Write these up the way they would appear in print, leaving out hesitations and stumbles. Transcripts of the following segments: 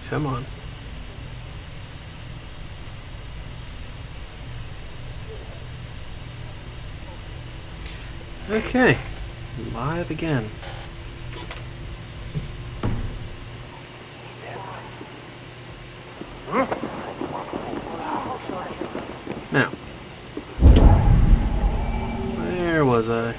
Come on. Okay. Live again. Now. Where was I?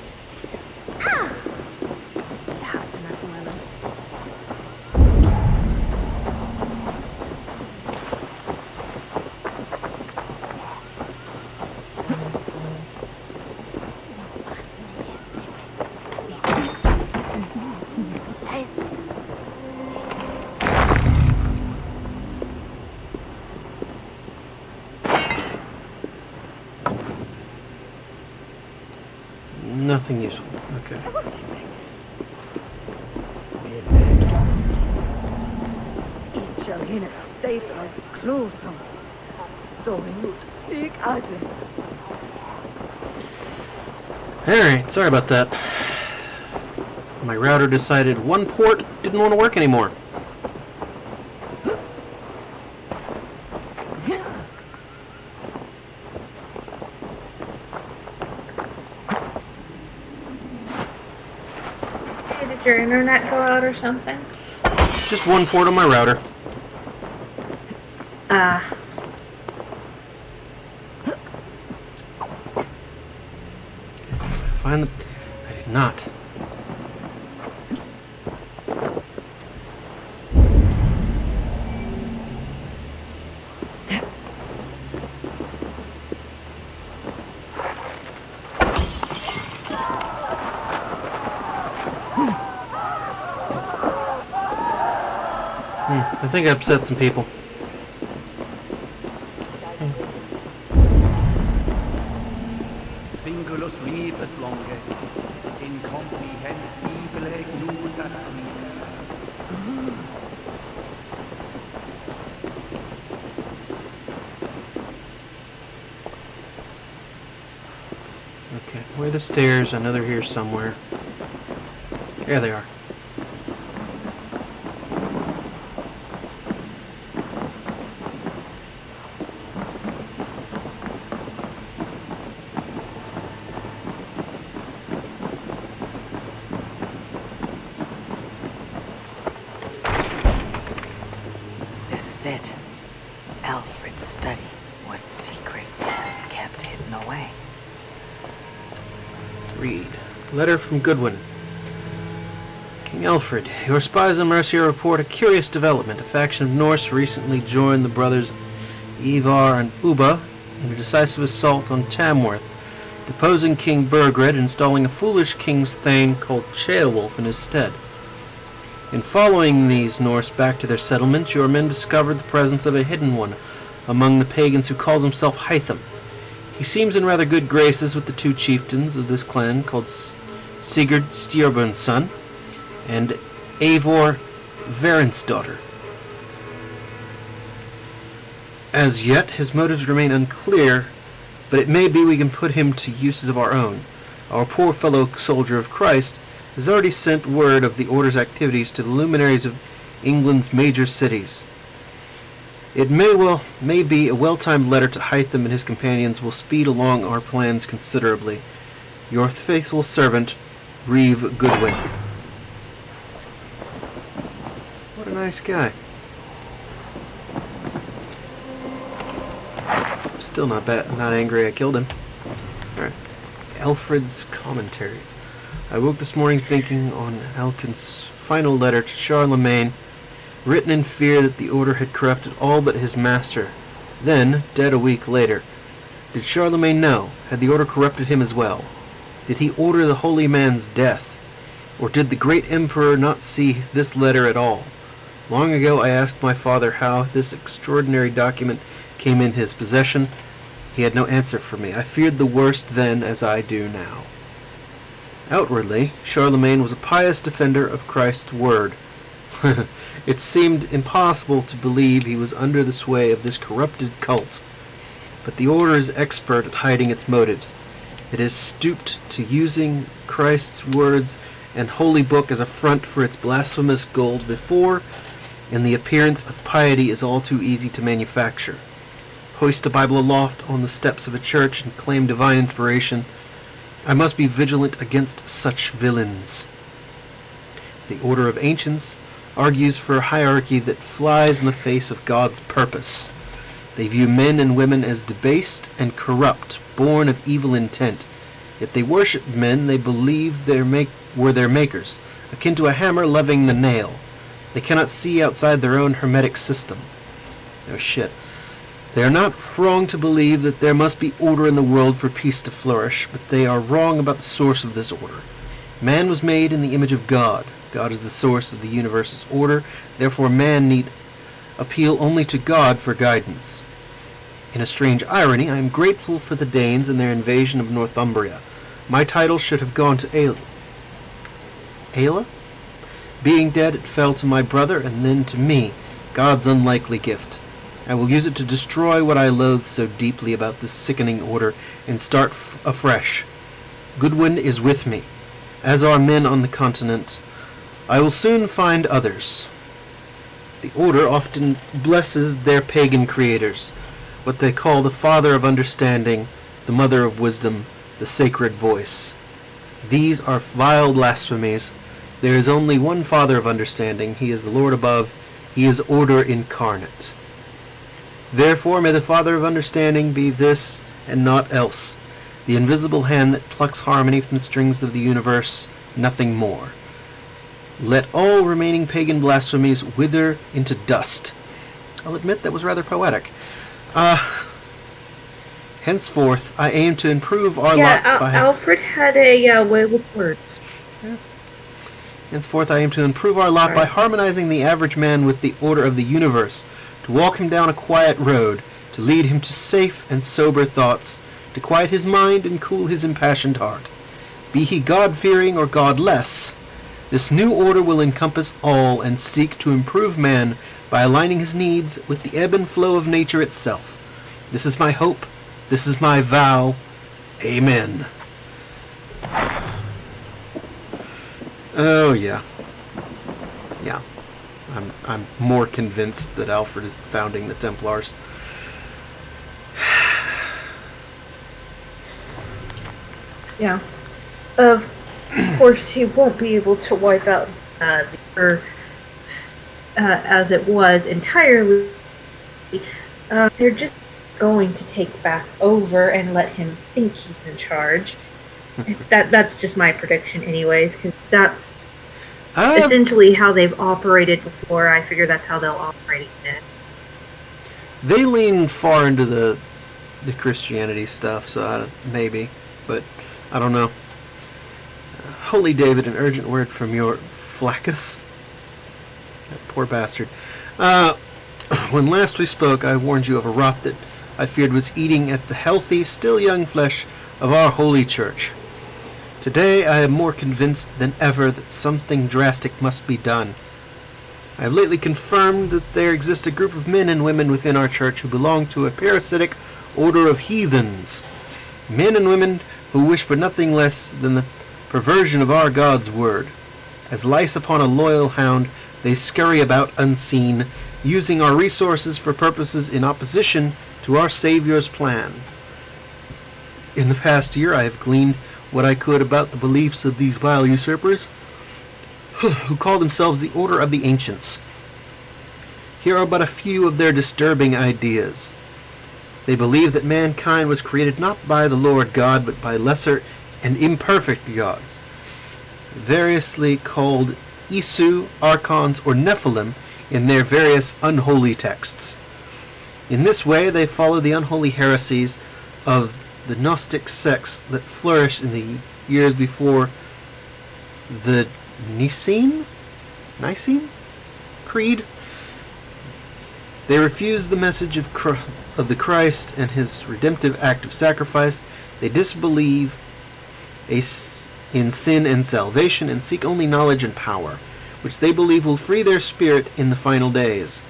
Nothing useful. Okay. Each shall in a state of clothes on. Story sick ugly. Alright, sorry about that. My router decided one port didn't want to work anymore. Did your internet go out or something? Just one port on my router. Find the... I did not. I think I upset some people. Singulus rebus longe, incomprehensibile nudas Okay, where are the stairs? I know they're here somewhere. There they are. This is it. Alfred's study. What secrets has it kept hidden away? Read. Letter from Goodwin. King Alfred, your spies in Mercia report a curious development. A faction of Norse recently joined the brothers Ivar and Ubba in a decisive assault on Tamworth, deposing King Burgred, installing a foolish king's thane called Ceolwulf in his stead. In following these Norse back to their settlement, your men discovered the presence of a hidden one among the pagans who calls himself Hytham. He seems in rather good graces with the two chieftains of this clan called Sigurd Styrbjörn's son and Eivor Varins's daughter. As yet, his motives remain unclear, but it may be we can put him to uses of our own. Our poor fellow soldier of Christ has already sent word of the Order's activities to the luminaries of England's major cities. It may be a well-timed letter to Hytham and his companions will speed along our plans considerably. Your faithful servant, Reeve Goodwin. What a nice guy. Still not angry I killed him. Alright. Alfred's commentaries. I woke this morning thinking on Alkin's final letter to Charlemagne, written in fear that the Order had corrupted all but his master, then dead a week later. Did Charlemagne know? Had the Order corrupted him as well? Did he order the holy man's death? Or did the great emperor not see this letter at all? Long ago I asked my father how this extraordinary document came in his possession. He had no answer for me. I feared the worst then as I do now. Outwardly, Charlemagne was a pious defender of Christ's word. It seemed impossible to believe he was under the sway of this corrupted cult. But the Order is expert at hiding its motives. It has stooped to using Christ's words and holy book as a front for its blasphemous goals before and the appearance of piety is all too easy to manufacture. Hoist a Bible aloft on the steps of a church and claim divine inspiration. I must be vigilant against such villains. The Order of Ancients argues for a hierarchy that flies in the face of God's purpose. They view men and women as debased and corrupt, born of evil intent. Yet they worship men they believe were their makers, akin to a hammer loving the nail. They cannot see outside their own hermetic system. No shit. They are not wrong to believe that there must be order in the world for peace to flourish, but they are wrong about the source of this order. Man was made in the image of God. God is the source of the universe's order, therefore man need appeal only to God for guidance. In a strange irony, I am grateful for the Danes and their invasion of Northumbria. My title should have gone to Ayla? Being dead, it fell to my brother and then to me, God's unlikely gift. I will use it to destroy what I loathe so deeply about this sickening order and start afresh. Goodwin is with me, as are men on the continent. I will soon find others. The order often blesses their pagan creators, what they call the Father of Understanding, the Mother of Wisdom, the Sacred Voice. These are vile blasphemies. There is only one Father of Understanding. He is the Lord above. He is order incarnate. Therefore may the Father of Understanding be this and not else, the invisible hand that plucks harmony from the strings of the universe, nothing more. Let all remaining pagan blasphemies wither into dust. I'll admit that was rather poetic. Henceforth, I aim to improve our lot by... Alfred had a way with words. Henceforth, I aim to improve our lot by harmonizing the average man with the order of the universe, to walk him down a quiet road, to lead him to safe and sober thoughts, to quiet his mind and cool his impassioned heart. Be he God-fearing or godless, this new order will encompass all and seek to improve man by aligning his needs with the ebb and flow of nature itself. This is my hope. This is my vow. Amen. Oh, yeah. Yeah. I'm more convinced that Alfred is founding the Templars. Yeah. Of course, he won't be able to wipe out the Earth as it was entirely. They're just going to take back over and let him think he's in charge. That's just my prediction, anyways, because that's essentially how they've operated before. I figure that's how they'll operate again. They lean far into the Christianity stuff, so maybe, but I don't know. Holy David, an urgent word from your Flaccus. That poor bastard. When last we spoke, I warned you of a rot that I feared was eating at the healthy, still young flesh of our holy church. Today I am more convinced than ever that something drastic must be done. I have lately confirmed that there exists a group of men and women within our church who belong to a parasitic order of heathens. Men and women who wish for nothing less than the perversion of our God's word. As lice upon a loyal hound, they scurry about unseen, using our resources for purposes in opposition to our Savior's plan. In the past year, I have gleaned what I could about the beliefs of these vile usurpers, who call themselves the Order of the Ancients. Here are but a few of their disturbing ideas. They believe that mankind was created not by the Lord God, but by lesser and imperfect gods, variously called Isu, Archons, or Nephilim in their various unholy texts. In this way, they follow the unholy heresies of the Gnostic sects that flourished in the years before the Nicene Creed. They refuse the message of the Christ and his redemptive act of sacrifice. They disbelieve in sin and salvation and seek only knowledge and power, which they believe will free their spirit in the final days.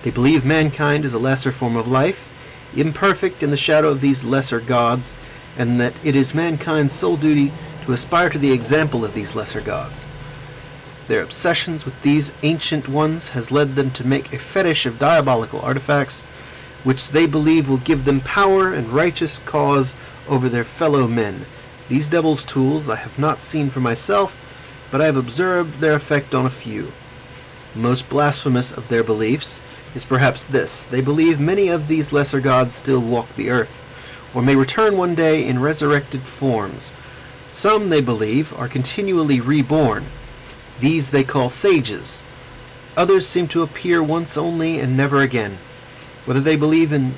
They believe mankind is a lesser form of life, imperfect in the shadow of these lesser gods, and that it is mankind's sole duty to aspire to the example of these lesser gods. Their obsessions with these ancient ones has led them to make a fetish of diabolical artifacts, which they believe will give them power and righteous cause over their fellow men. These devil's tools I have not seen for myself, but I have observed their effect on a few. The most blasphemous of their beliefs is perhaps this: they believe many of these lesser gods still walk the earth, or may return one day in resurrected forms. Some, they believe, are continually reborn. These they call sages. Others seem to appear once only and never again. Whether they believe in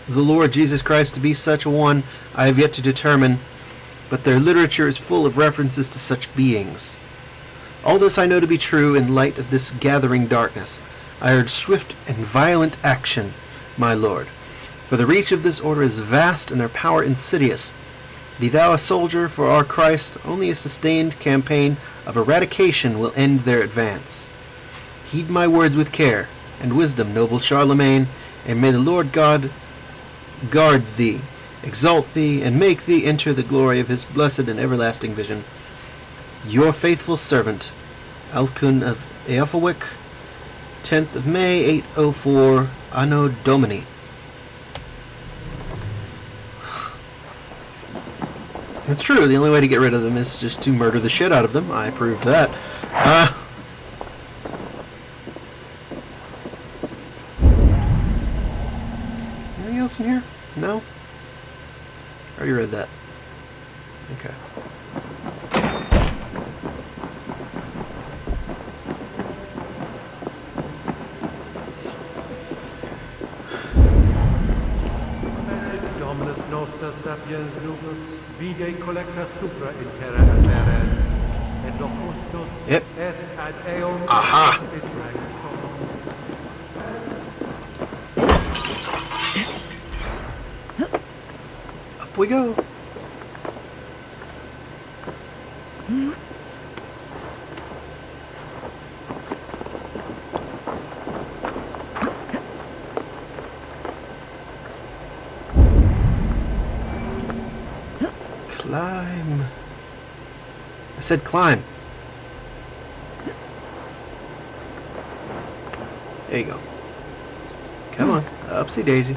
the Lord Jesus Christ to be such a one, I have yet to determine, but their literature is full of references to such beings. All this I know to be true in light of this gathering darkness. I urge swift and violent action, my lord, for the reach of this order is vast and their power insidious. Be thou a soldier for our Christ, only a sustained campaign of eradication will end their advance. Heed my words with care and wisdom, noble Charlemagne, and may the Lord God guard thee, exalt thee, and make thee enter the glory of his blessed and everlasting vision. Your faithful servant, Alcuin of Eofawick, 10th of May, 804, Anno Domini. It's true, the only way to get rid of them is just to murder the shit out of them. I approve that. Anything else in here? No? I already read that. Okay. Dominus noster sapiens lupus, vide collecta supra in terra alteres, et locustus Yep. est ad eum Aha. et regis. Up we go. Climb. I said climb. There you go. Come on. Upsy daisy.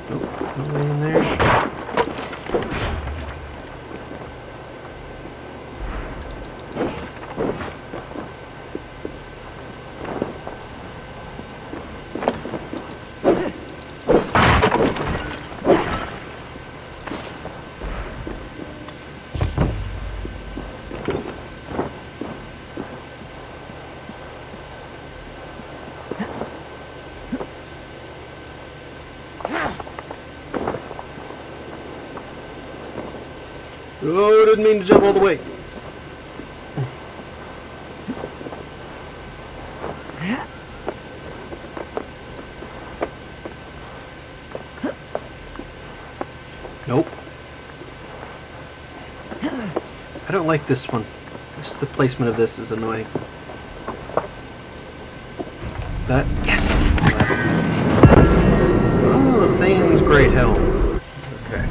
Nope, no way in there. Oh, didn't mean to jump all the way. Nope. I don't like this one. Just the placement of this is annoying. Is that? Yes! That's the last one. Oh, the Thane's Great Helm. Okay.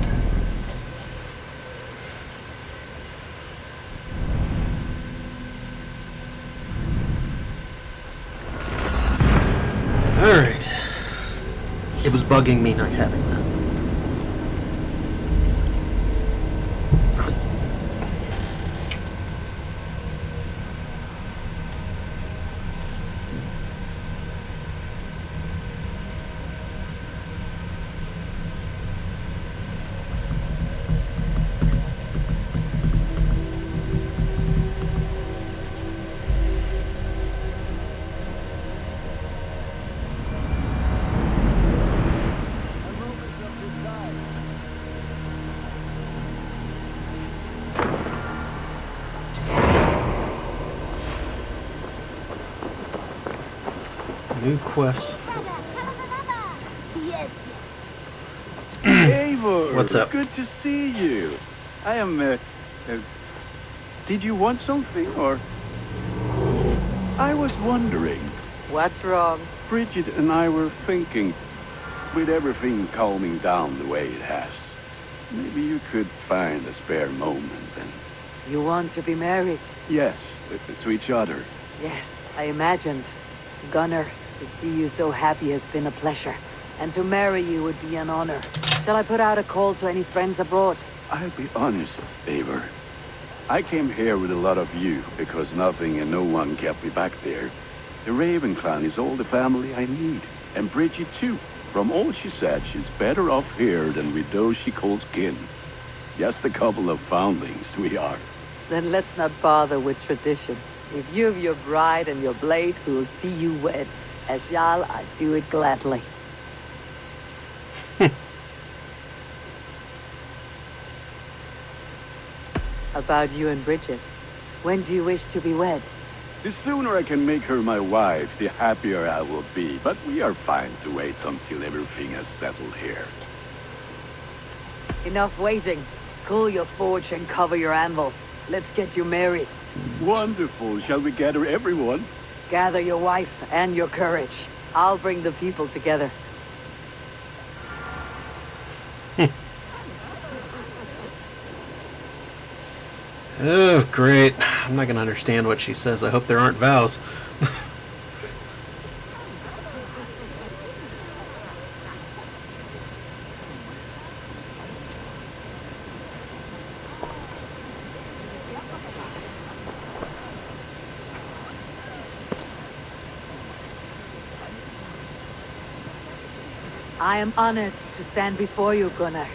Alright. It was bugging me not having that. New quest. Yes, Eivor, What's up? Good to see you. I am. Did you want something, or? I was wondering. What's wrong? Bridget and I were thinking. with everything calming down the way it has, maybe you could find a spare moment and... You want to be married? Yes, to each other. Yes, I imagined. Gunnar, to see you so happy has been a pleasure. And to marry you would be an honor. Shall I put out a call to any friends abroad? I'll be honest, Eivor. I came here with a lot of you because nothing and no one kept me back there. The Raven clan is all the family I need. And Bridget too. From all she said, she's better off here than with those she calls kin. Just a couple of foundlings we are. Then let's not bother with tradition. If you have your bride and your blade, we will see you wed. As Jarl, I do it gladly. About you and Bridget. When do you wish to be wed? The sooner I can make her my wife, the happier I will be. But we are fine to wait until everything has settled here. Enough waiting. Cool your forge and cover your anvil. Let's get you married. Wonderful. Shall we gather everyone? Gather your wife and your courage. I'll bring the people together. Oh, great. I'm not going to understand what she says. I hope there aren't vows. I am honored to stand before you, Gunnar.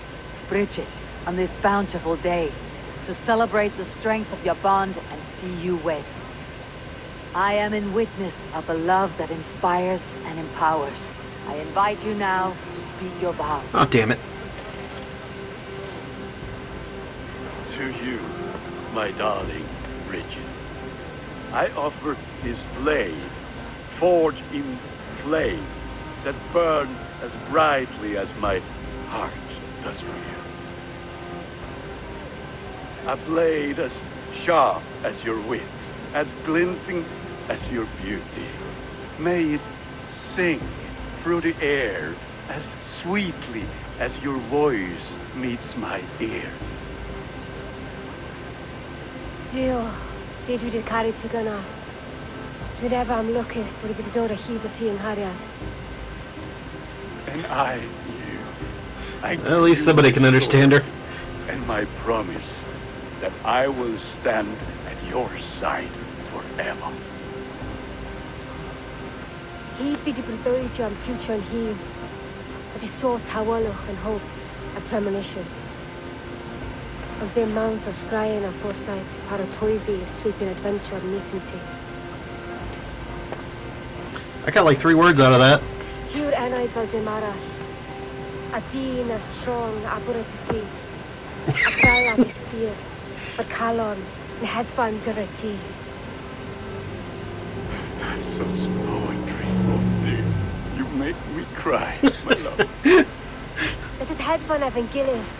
Bridget, on this bountiful day, to celebrate the strength of your bond and see you wed. I am in witness of a love that inspires and empowers. I invite you now to speak your vows. Oh, damn it. To you, my darling Bridget, I offer this blade, forged in flames that burn as brightly as my heart does for you. A blade as sharp as your wit, as glinting as your beauty. May it sing through the air as sweetly as your voice meets my ears. Dio, sé dwi di'r caru ti gyna. Dwi'n efo am lwcus wedi fod i dod o hyd o ti yng nghariad. And I knew. At least somebody can understand her. And my promise that I will stand at your side forever. Hyd fi di breuddwydio am future yn hun. Wedi sôn tawalwch yn hope a premonition. Ond dim mount o sgraen a foresight paratoi fi a sweeping adventure meeting ti. I got like 3 words out of that. Ti yw'r enaid fel dim arall. A dyn as strong a bwyd y pi. A fel as it fierce. Mae'r calon yn hedfan dyr y ti. Such poetry, oh dear. You make me cry, my love. Let us hedfan efo'n gilydd.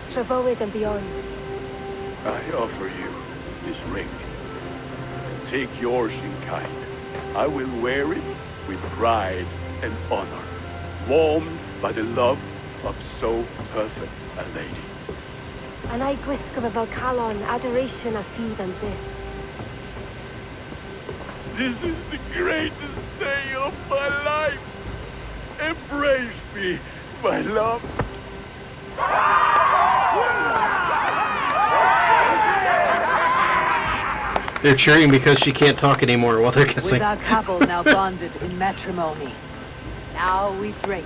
Tra bywyd and beyond. I offer you this ring. Take yours in kind. I will wear it with pride and honor, warmed by the love of so perfect a lady. And I gwisgo fe fel calon, adoration a ffydd am byth. This is the greatest day of my life. Embrace me, my love. They're cheering because she can't talk anymore while they're kissing. With our couple now bonded in matrimony. Now we drink.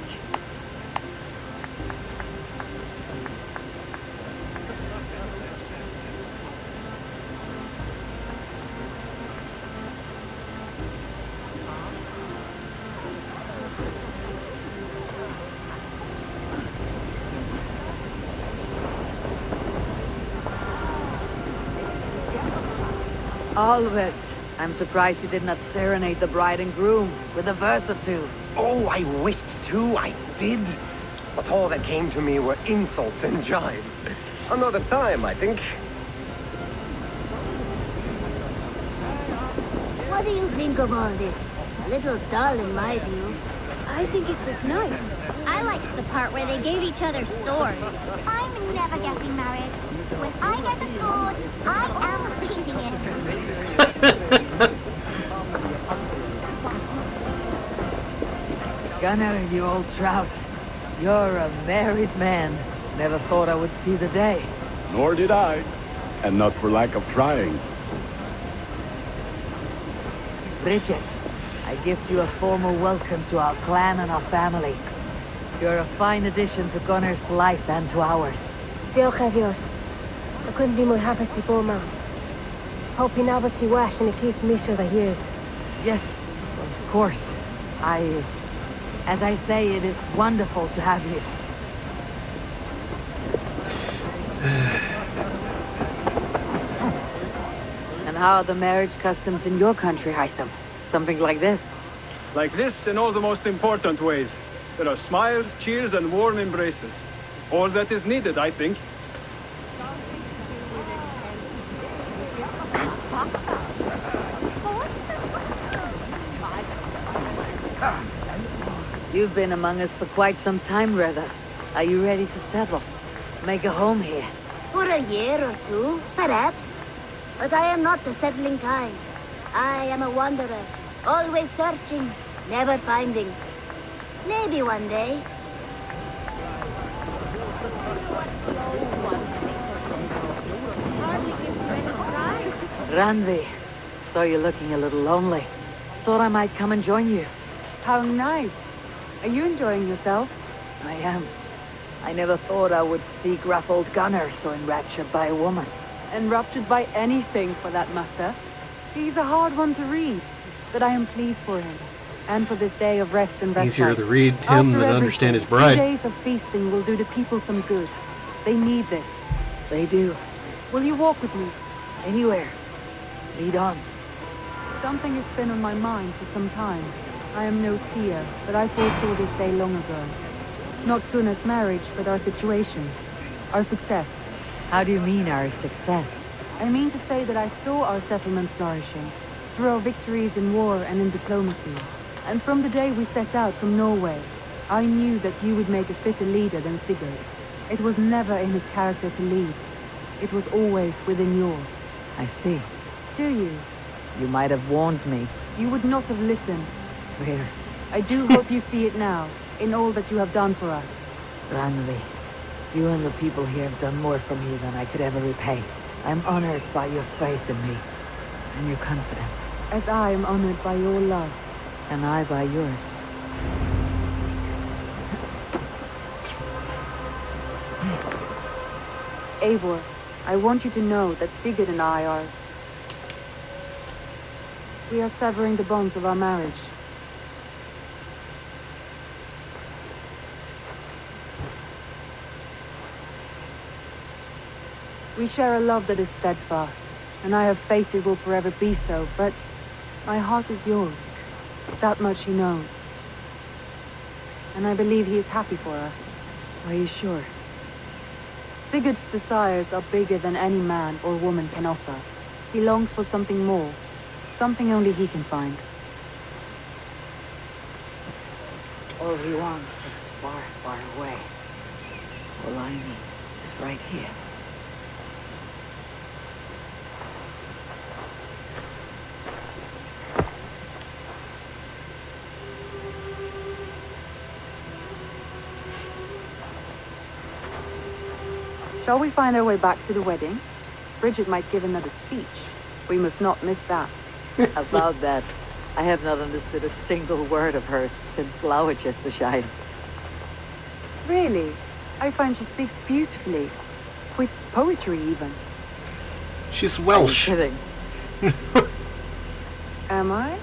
Always. I'm surprised you did not serenade the bride and groom with a verse or two. Oh, I wished to, I did. But all that came to me were insults and jibes. Another time, I think. What do you think of all this? A little dull in my view. I think it was nice. I liked the part where they gave each other swords. I'm never getting married. When I get a sword, I am keeping it. Gunnar, you old trout. You're a married man. Never thought I would see the day. Nor did I. And not for lack of trying. Bridget, I gift you a formal welcome to our clan and our family. You're a fine addition to Gunnar's life and to ours. Diolch Evior. I couldn't be more happy to bo ma. Hope you now but well and it keeps me sure the years. Yes, of course. As I say, it is wonderful to have you. And how are the marriage customs in your country, Hytham? Something like this? Like this in all the most important ways. There are smiles, cheers, and warm embraces. All that is needed, I think. You've been among us for quite some time, Reva. Are you ready to settle? Make a home here? For a year or two, perhaps. But I am not the settling kind. I am a wanderer, always searching, never finding. Maybe one day. Randvi, saw you looking a little lonely. Thought I might come and join you. How nice. Are you enjoying yourself? I am. I never thought I would see gruff old Gunnar so enraptured by a woman. Enraptured by anything, for that matter. He's a hard one to read, but I am pleased for him. And for this day of rest and respite. Easier to read him than understand his bride. 3 days of feasting will do the people some good. They need this. They do. Will you walk with me? Anywhere. Lead on. Something has been on my mind for some time. I am no seer, but I foresaw this day long ago. Not Gunnar's marriage, but our situation. Our success. How do you mean our success? I mean to say that I saw our settlement flourishing, through our victories in war and in diplomacy. And from the day we set out from Norway, I knew that you would make a fitter leader than Sigurd. It was never in his character to lead. It was always within yours. I see. Do you? You might have warned me. You would not have listened. Fair. I do hope you see it now, in all that you have done for us. Randvi, you and the people here have done more for me than I could ever repay. I'm honored by your faith in me, and your confidence. As I am honored by your love. And I by yours. Eivor, I want you to know that Sigurd and I are... We are severing the bonds of our marriage. We share a love that is steadfast, and I have faith it will forever be so, but my heart is yours. That much he knows. And I believe he is happy for us. Are you sure? Sigurd's desires are bigger than any man or woman can offer. He longs for something more, something only he can find. All he wants is far, far away. All I need is right here. Shall we find our way back to the wedding? Bridget might give another speech. We must not miss that. About that, I have not understood a single word of hers since Gloucestershire. Really? I find she speaks beautifully. With poetry, even. She's Welsh. Are you kidding? Am I?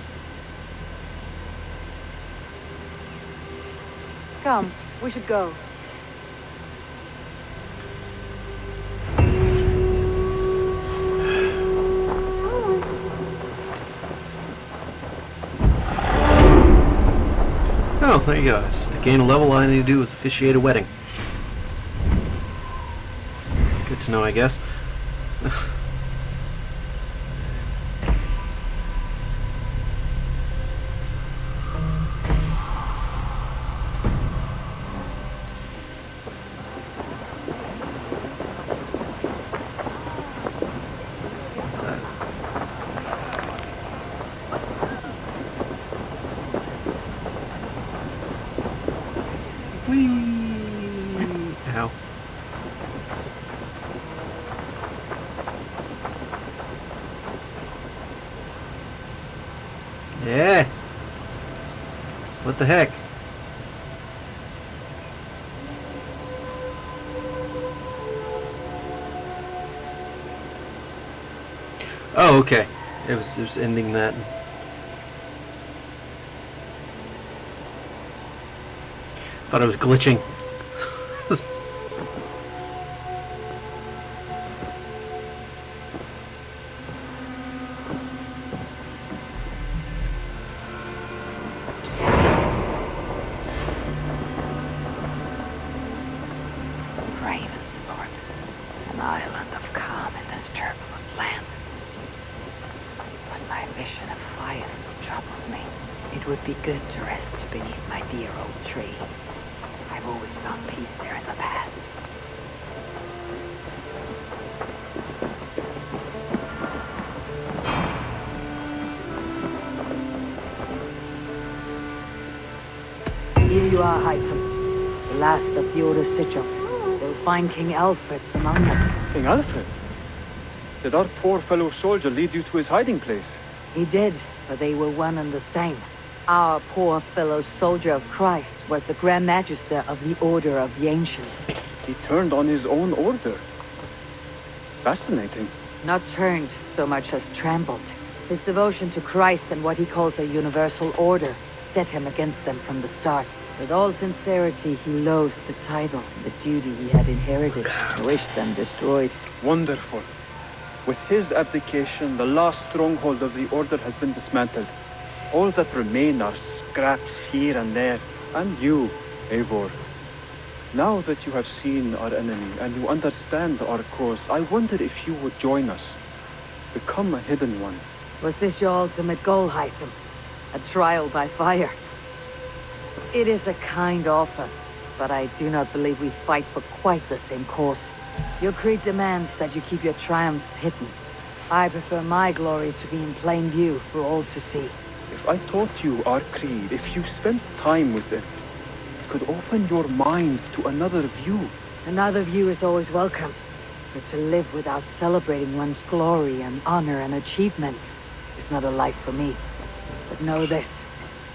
Come, we should go. Oh, there you go. Just to gain a level, all I need to do is officiate a wedding. Good to know, I guess. Yeah. What the heck? Oh, okay. It was ending that. Thought it was glitching. Ravensthorpe, an island of calm in this turbulent land. But my vision of fire still troubles me. It would be good to rest beneath my dear old tree. I've always found peace there in the past. Here you are, Hytham, the last of the Order Sigils. You'll find King Alfred's among them. King Alfred? Did our poor fellow soldier lead you to his hiding place? He did, but they were one and the same. Our poor fellow soldier of Christ was the Grand Magister of the Order of the Ancients. He turned on his own order. Fascinating. Not turned so much as trampled. His devotion to Christ and what he calls a universal order set him against them from the start. With all sincerity, he loathed the title, the duty he had inherited, and wished them destroyed. Wonderful. With his abdication, the last stronghold of the Order has been dismantled. All that remain are scraps here and there. And you, Eivor. Now that you have seen our enemy and you understand our cause, I wonder if you would join us. Become a hidden one. Was this your ultimate goal, Hytham? A trial by fire? It is a kind offer, but I do not believe we fight for quite the same cause. Your creed demands that you keep your triumphs hidden. I prefer my glory to be in plain view for all to see. If I taught you our creed, if you spent time with it, it could open your mind to another view. Another view is always welcome. But to live without celebrating one's glory and honor and achievements is not a life for me. But know this,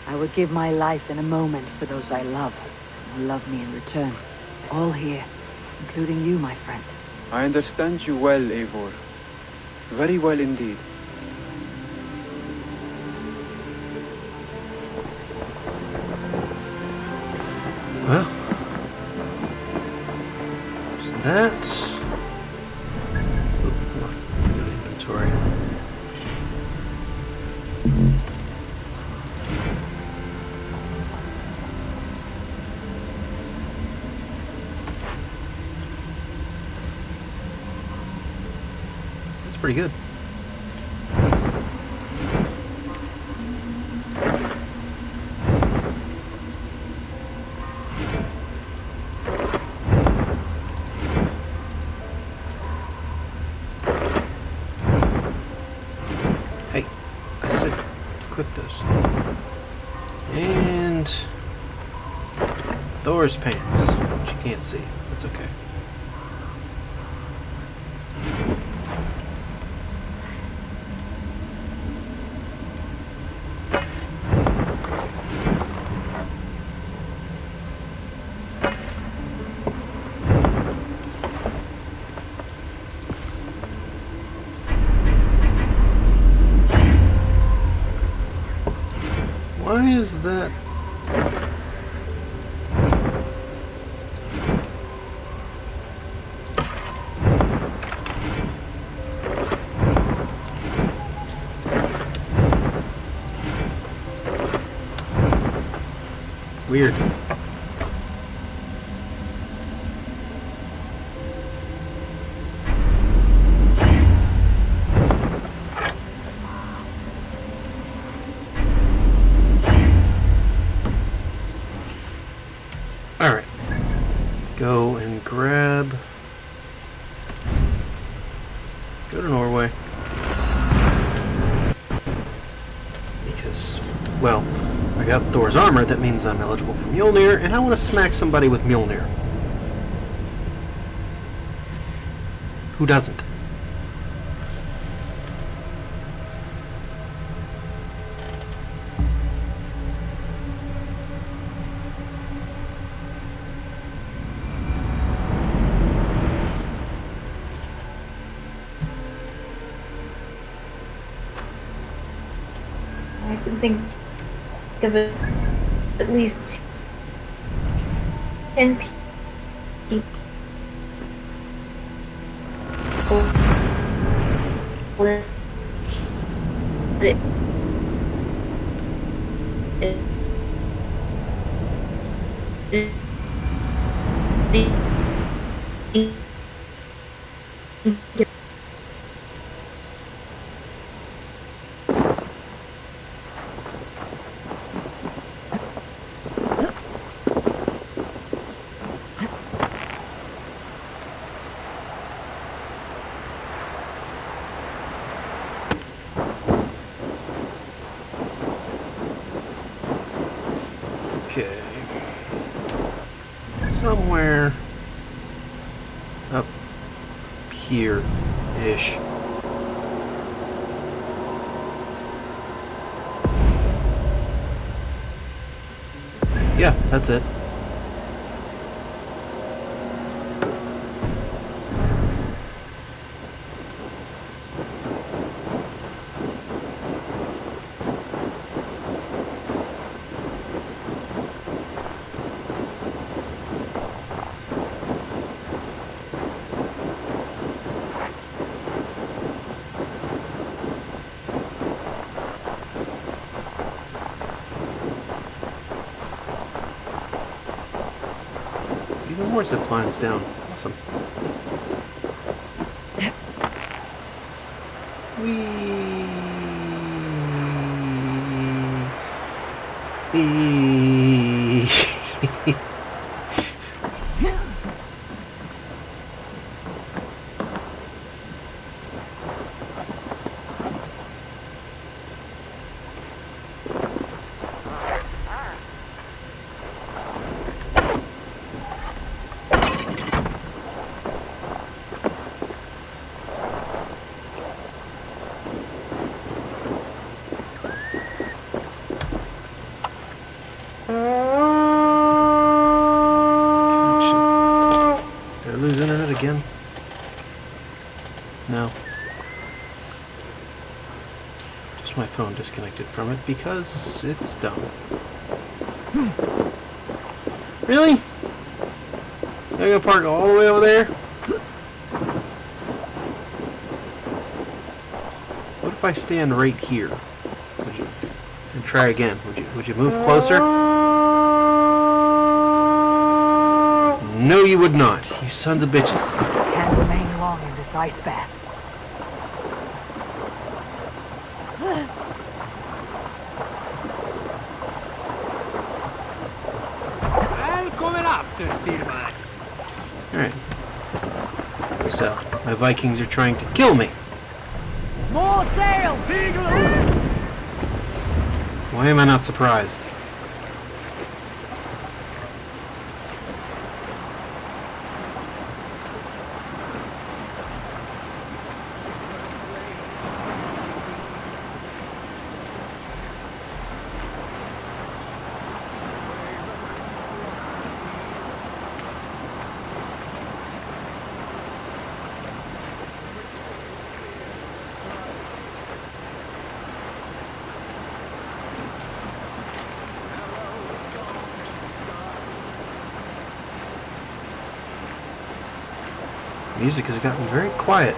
I would give my life in a moment for those I love, who love me in return. All here, including you, my friend. I understand you well, Eivor. Very well indeed. Well, so that. Good inventory. That's pretty good. Equip those. And Thor's pants, which you can't see. That's okay. Why is that? Weird. Alright. Go and grab... Go to Norway. Because, well, I got Thor's armor, that means I'm eligible for Mjolnir, and I want to smack somebody with Mjolnir. Who doesn't? can think of at least 10 people. Okay. Somewhere up here-ish. Yeah, that's it. Even more zip lines down. Awesome. Wee. Did I lose internet again? No. Just my phone disconnected from it because it's dumb. Really? I gotta park all the way over there? What if I stand right here? Would you? And try again. Would you move closer? No, you would not. You sons of bitches. Can't remain long in this ice bath. Välkommen after, Styrman. Alright. So, my Vikings are trying to kill me. More sails! Why am I not surprised? Music has gotten very quiet.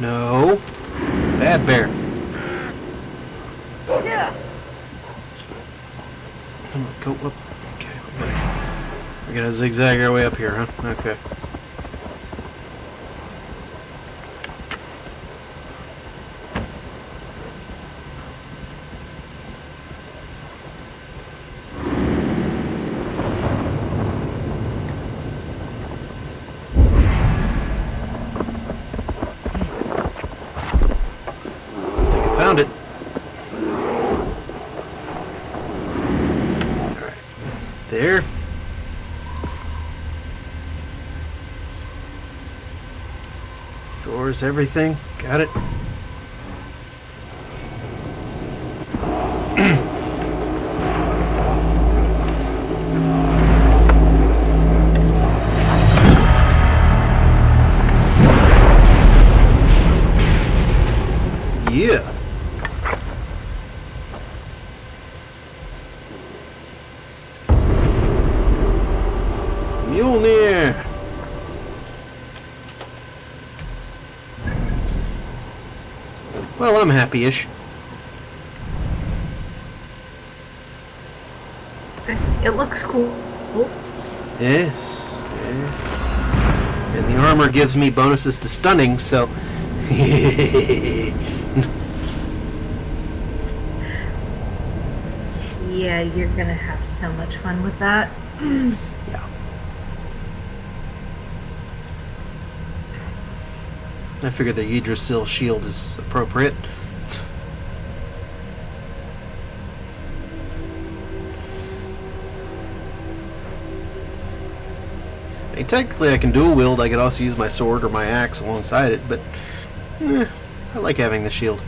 No. bad bear. Yeah. Go up. Okay, we gotta zigzag our way up here, huh? Okay. I think I found it. Alright. There. Thor's everything. Got it. Yeah. Mjolnir. Well, I'm happy-ish. It looks cool. Yes, yes. And the armor gives me bonuses to stunning, so... Yeah, you're gonna have so much fun with that. Yeah. I figured the Yggdrasil shield is appropriate. Hey, technically I can dual wield. I could also use my sword or my axe alongside it, but I like having the shield.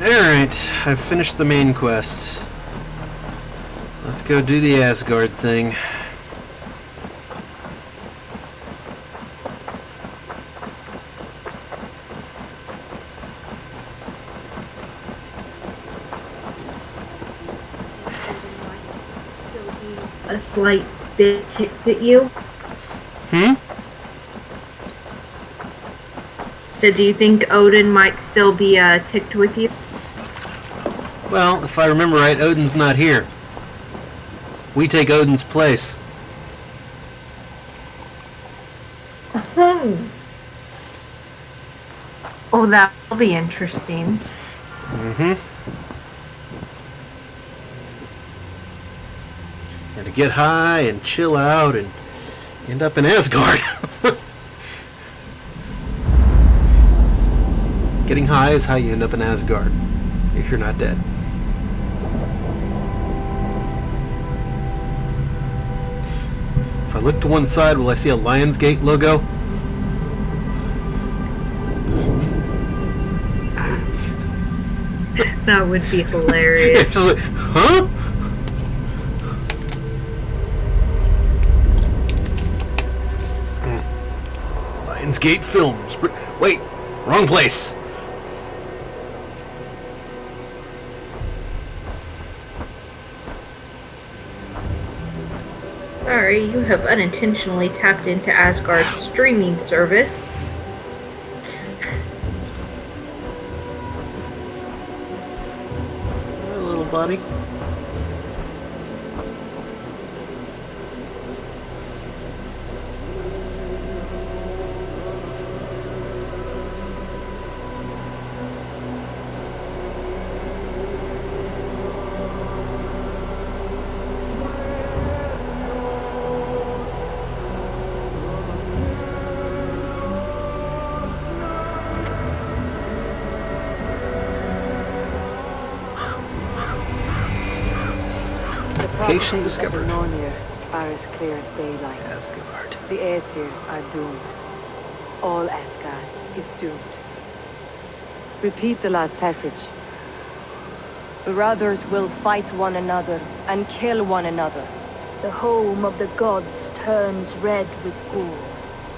Alright, I've finished the main quest. Let's go do the Asgard thing. A slight bit ticked at you. So do you think Odin might still be ticked with you? Well, if I remember right, Odin's not here. We take Odin's place. Oh, that'll be interesting. And to get high and chill out and end up in Asgard. Getting high is how you end up in Asgard, if you're not dead. If I look to one side, will I see a Lionsgate logo? That would be hilarious. It's just like, huh? Lionsgate Films. Wait, wrong place. Sorry, you have unintentionally tapped into Asgard's streaming service. Hi, little buddy. Location discovered. Nornir are as clear as daylight. Asgard. The Aesir are doomed. All Asgard is doomed. Repeat the last passage. Brothers will fight one another and kill one another. The home of the gods turns red with gore.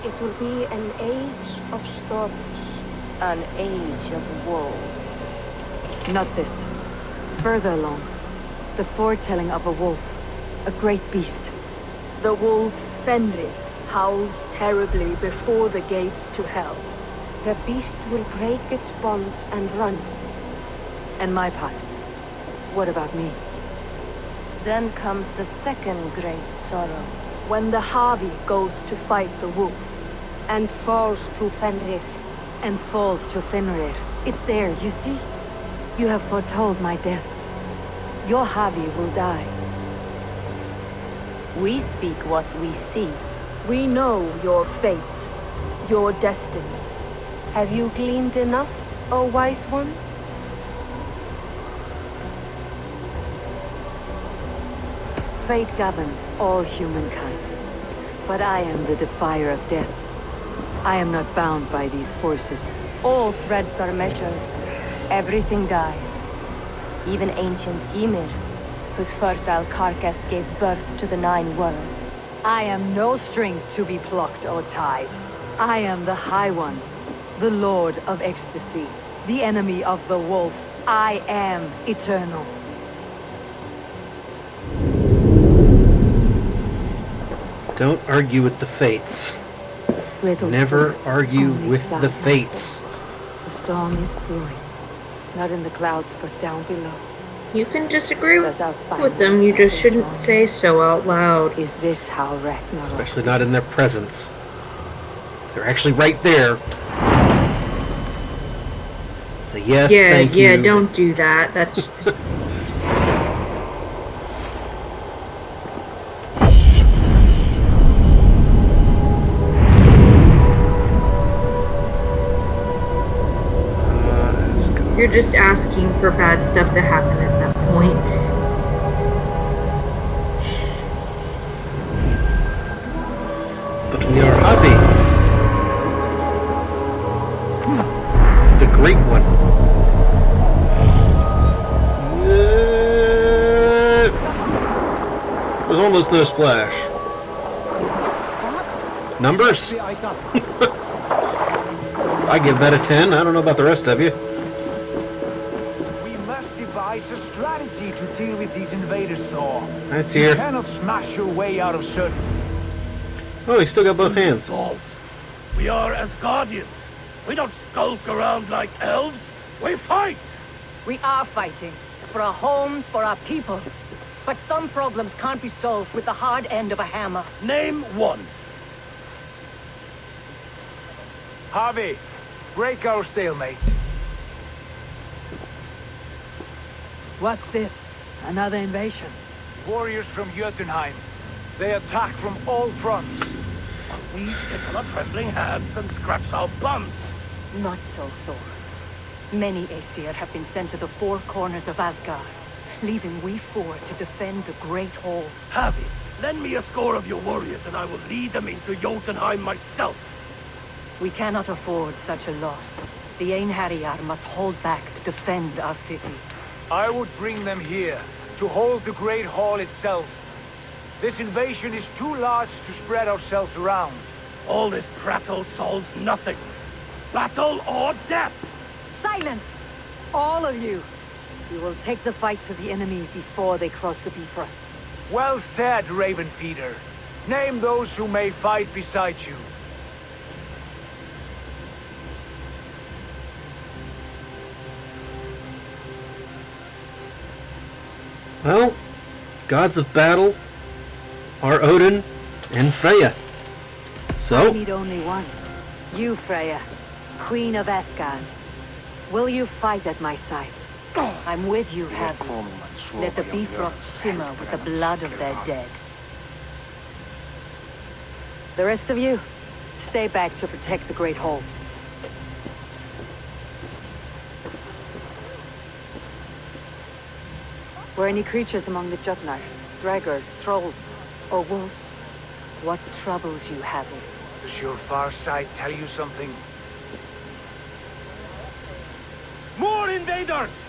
It will be an age of storms, an age of wolves. Not this. Further along. The foretelling of a wolf. A great beast. The wolf Fenrir howls terribly before the gates to hell. The beast will break its bonds and run. And my part. What about me? Then comes the second great sorrow. When the Havi goes to fight the wolf. And falls to Fenrir. And falls to Fenrir. It's there, you see? You have foretold my death. Your Havi will die. We speak what we see. We know your fate, your destiny. Have you gleaned enough, O wise one? Fate governs all humankind. But I am the defier of death. I am not bound by these forces. All threads are measured. Everything dies. Even ancient Ymir, whose fertile carcass gave birth to the 9 worlds. I am no string to be plucked or tied. I am the High One, the Lord of Ecstasy, the enemy of the wolf. I am eternal. Don't argue with the fates. Never argue with the fates. The storm is brewing. Not in the clouds, but down below. You can disagree with them, you just shouldn't say so out loud. Is this how Ragnarok? Especially not in their presence. They're actually right there. Say yes, thank you. Yeah, don't do that. That's just... You're just asking for bad stuff to happen at that point. But we are happy. The Great One. There's almost no splash. Numbers? I give that a 10. I don't know about the rest of you. Devise a strategy to deal with these invaders, Thor. That's here. You cannot smash your way out of certain. Oh, he's still got both hands. Balls. We are Asgardians. We don't skulk around like elves. We fight. We are fighting. For our homes, for our people. But some problems can't be solved with the hard end of a hammer. Name one. Harvey, break our stalemate. What's this? Another invasion? Warriors from Jotunheim. They attack from all fronts. We sit on our trembling hands and scratch our bums. Not so, Thor. Many Aesir have been sent to the 4 corners of Asgard, leaving we 4 to defend the Great Hall. Harvey, lend me a score of your warriors and I will lead them into Jotunheim myself. We cannot afford such a loss. The Einherjar must hold back to defend our city. I would bring them here, to hold the Great Hall itself. This invasion is too large to spread ourselves around. All this prattle solves nothing. Battle or death! Silence! All of you! We will take the fight to the enemy before they cross the Bifrost. Well said, Ravenfeeder. Name those who may fight beside you. Well, gods of battle are Odin and Freya. So I need only one. You, Freya, Queen of Asgard. Will you fight at my side? I'm with you, Havi. Let the Bifrost shimmer with the blood of their dead. The rest of you, stay back to protect the Great Hall. Were any creatures among the Jotnar? Draggard, trolls, or wolves? What troubles you, Havi? Does your far side tell you something? More invaders!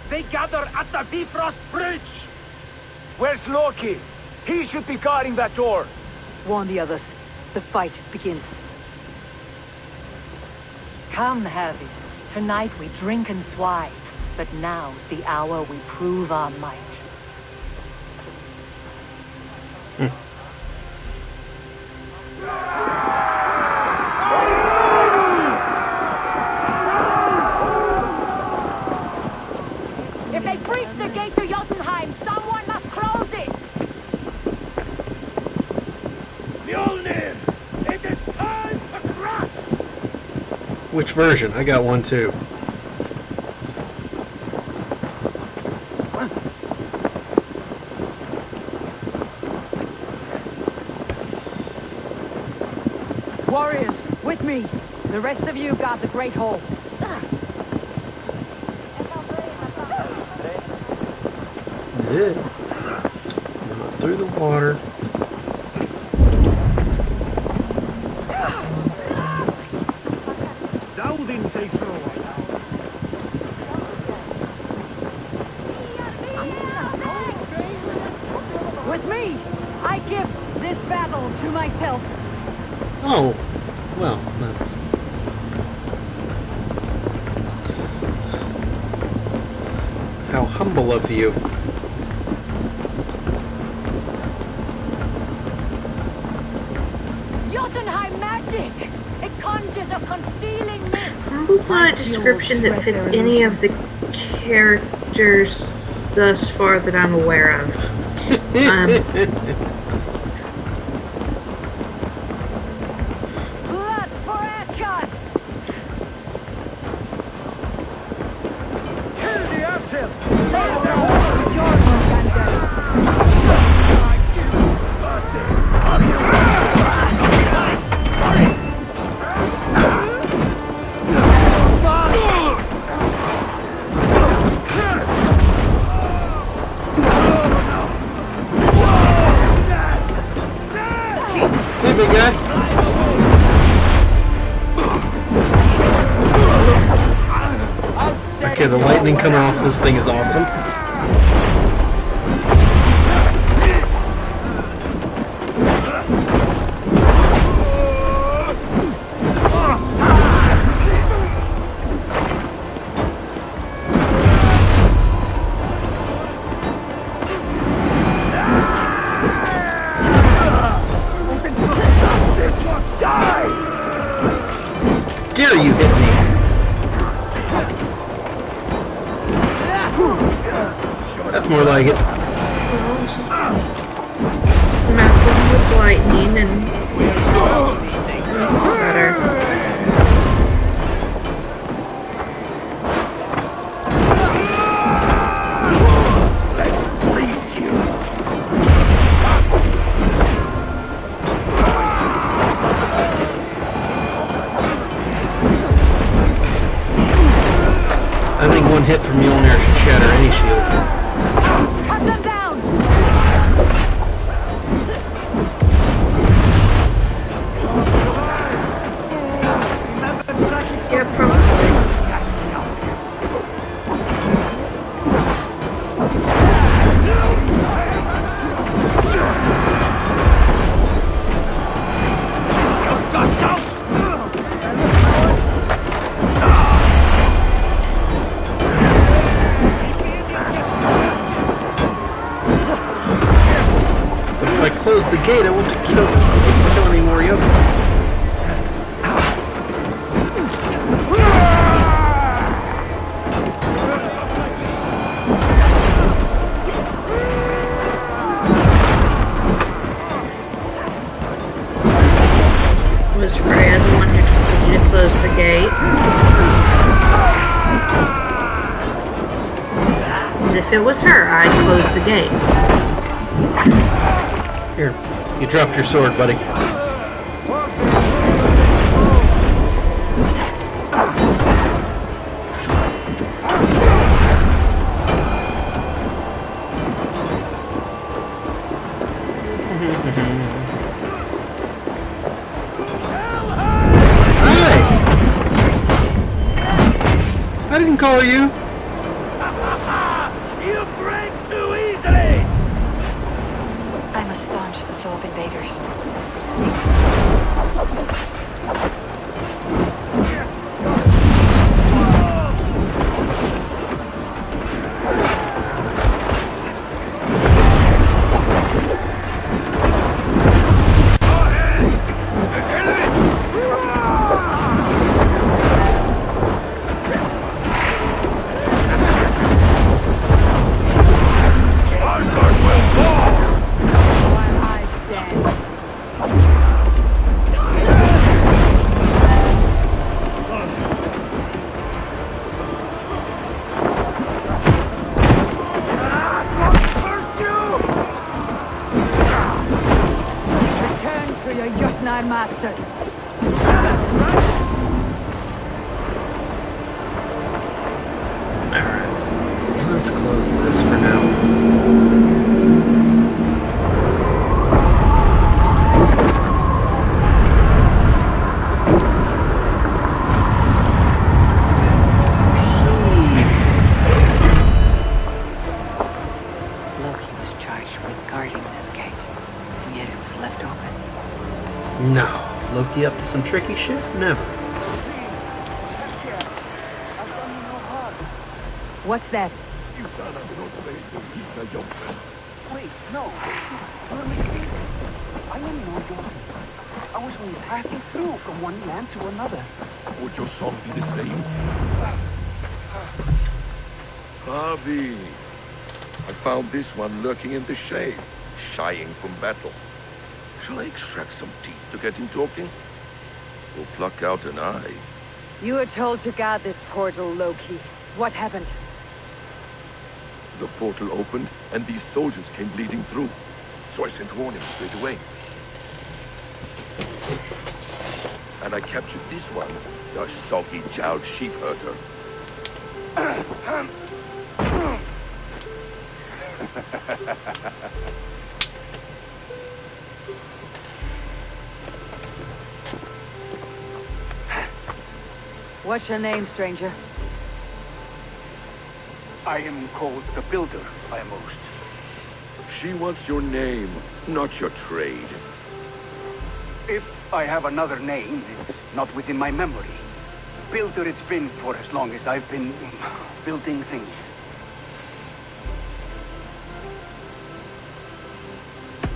They gather at the Bifrost Bridge! Where's Loki? He should be guarding that door. Warn the others. The fight begins. Come, Hervey. Tonight we drink and swive, but now's the hour we prove our might. If they breach the gate to Jotunheim, someone must close it! Mjolnir! It is time to crush! Which version? I got one too. Warriors, with me. The rest of you guard the Great Hall. Yeah. Not through the water. Dowding say so. With me, I gift this battle to myself. Oh, well, that's... How humble of you. Jotunheim magic! It conjures a concealing mist! It's not a description that fits any of the characters thus far that I'm aware of. Blood for Asgard! Kill the asshole! Hey, big guy. Okay, the lightning coming off this thing is awesome. Dare you hit me? That's more like it. Well, just mess with lightning and better. I think one hit from Mjolnir should shatter any shield. Cut them down! Yeah, probably. But if I close the gate, I won't kill any more yokels. Was Freya the one who told you to close the gate? And if it was her, I'd close the gate. Here, you dropped your sword, buddy. I didn't call you. You break too easily! I'm a my masters. Alright. Let's close this for now. Loki was charged with guarding this gate, and yet it was left open. No. Loki up to some tricky shit? Never. What's that? Wait, no. You're mistaken. I am no god. I was only passing through from one land to another. Would your song be the same? Harvey, I found this one lurking in the shade, shying from battle. Shall I extract some teeth to get him talking? Or pluck out an eye? You were told to guard this portal, Loki. What happened? The portal opened, and these soldiers came bleeding through. So I sent warning straight away. And I captured this one, the soggy-jowled sheep herder. What's your name, stranger? I am called the Builder by most. She wants your name, not your trade. If I have another name, it's not within my memory. Builder it's been for as long as I've been building things.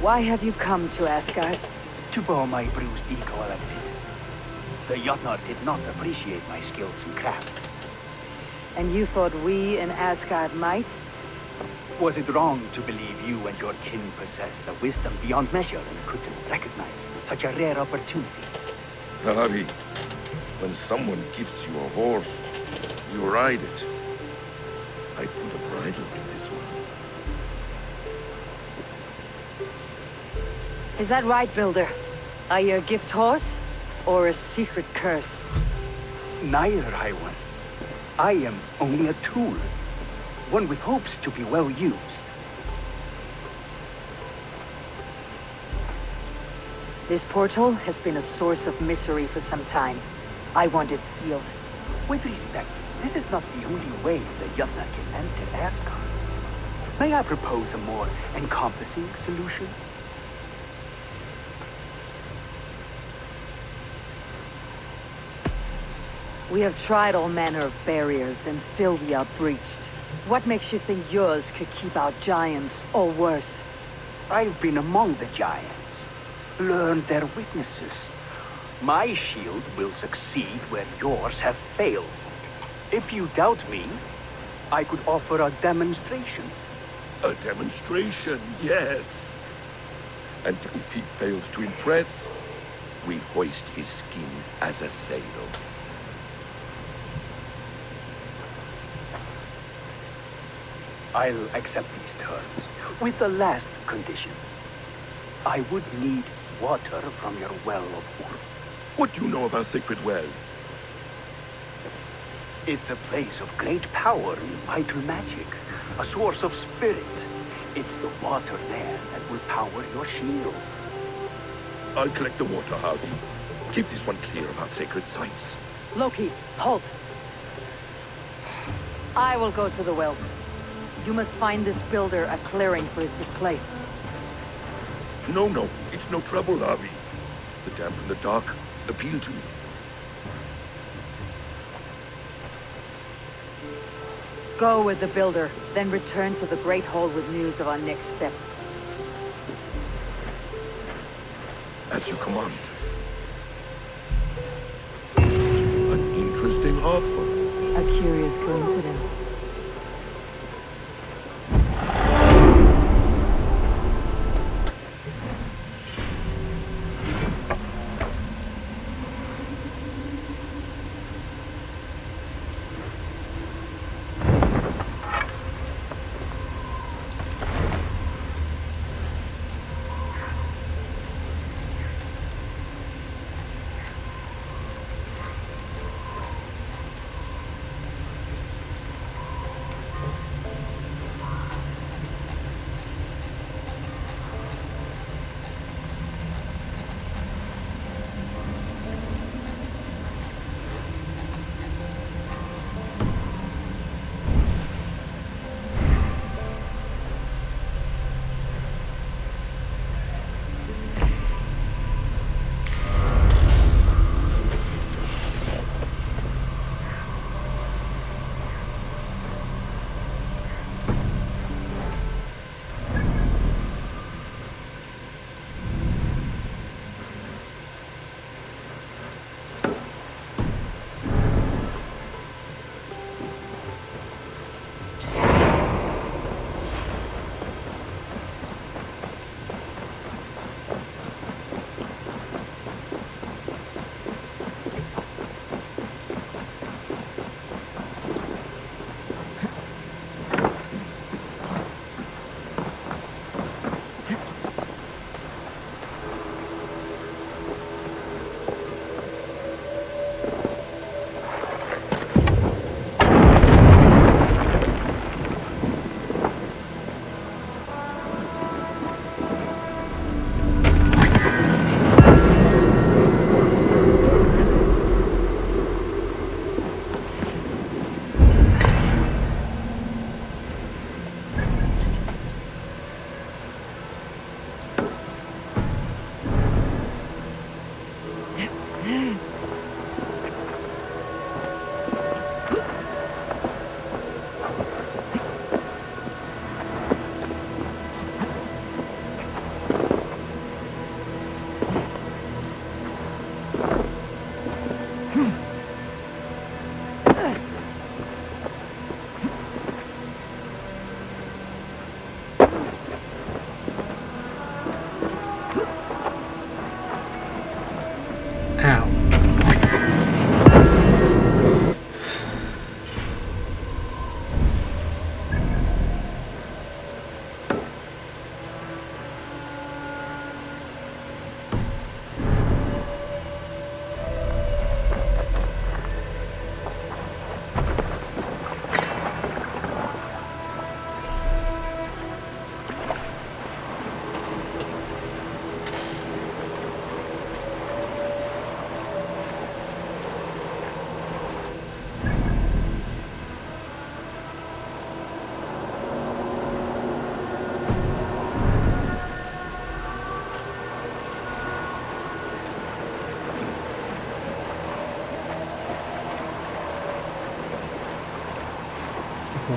Why have you come to Asgard? To bow my bruised ego a bit. The Jotnar did not appreciate my skills in crafts. And you thought we in Asgard might? Was it wrong to believe you and your kin possess a wisdom beyond measure and could recognize such a rare opportunity? Harvey, when someone gives you a horse, you ride it. I put a bridle on this one. Is that right, Builder? Are you a gift horse? Or a secret curse? Neither, High One. I am only a tool. One with hopes to be well used. This portal has been a source of misery for some time. I want it sealed. With respect, this is not the only way the Jotnar can enter Asgard. May I propose a more encompassing solution? We have tried all manner of barriers, and still we are breached. What makes you think yours could keep out giants, or worse? I've been among the giants, learned their weaknesses. My shield will succeed where yours have failed. If you doubt me, I could offer a demonstration. A demonstration, yes. And if he fails to impress, we hoist his skin as a sail. I'll accept these terms, with the last condition. I would need water from your well of Urv. What do you know of our sacred well? It's a place of great power and vital magic, a source of spirit. It's the water there that will power your shield. I'll collect the water, Harvey. Keep this one clear of our sacred sites. Loki, halt! I will go to the well. You must find this builder a clearing for his display. No, it's no trouble, Harvey. The damp and the dark appeal to me. Go with the builder, then return to the Great Hall with news of our next step. As you command. An interesting offer. A curious coincidence.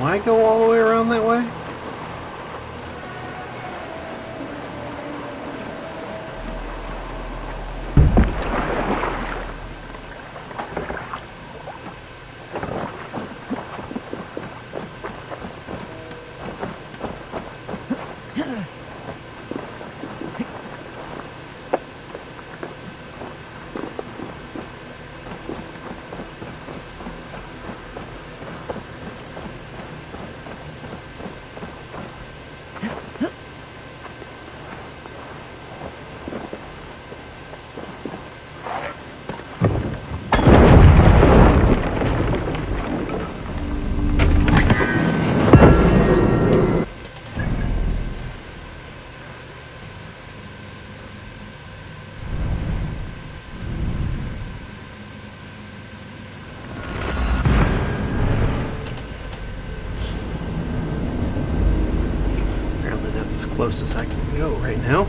Why go all the way around that way? As close as I can go right now.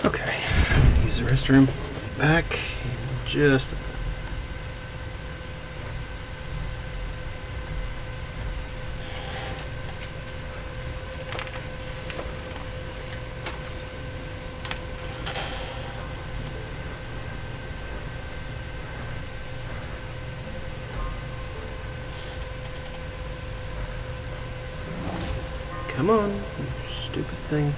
Okay, use the restroom. Back in just a minute. Come on, you stupid thing.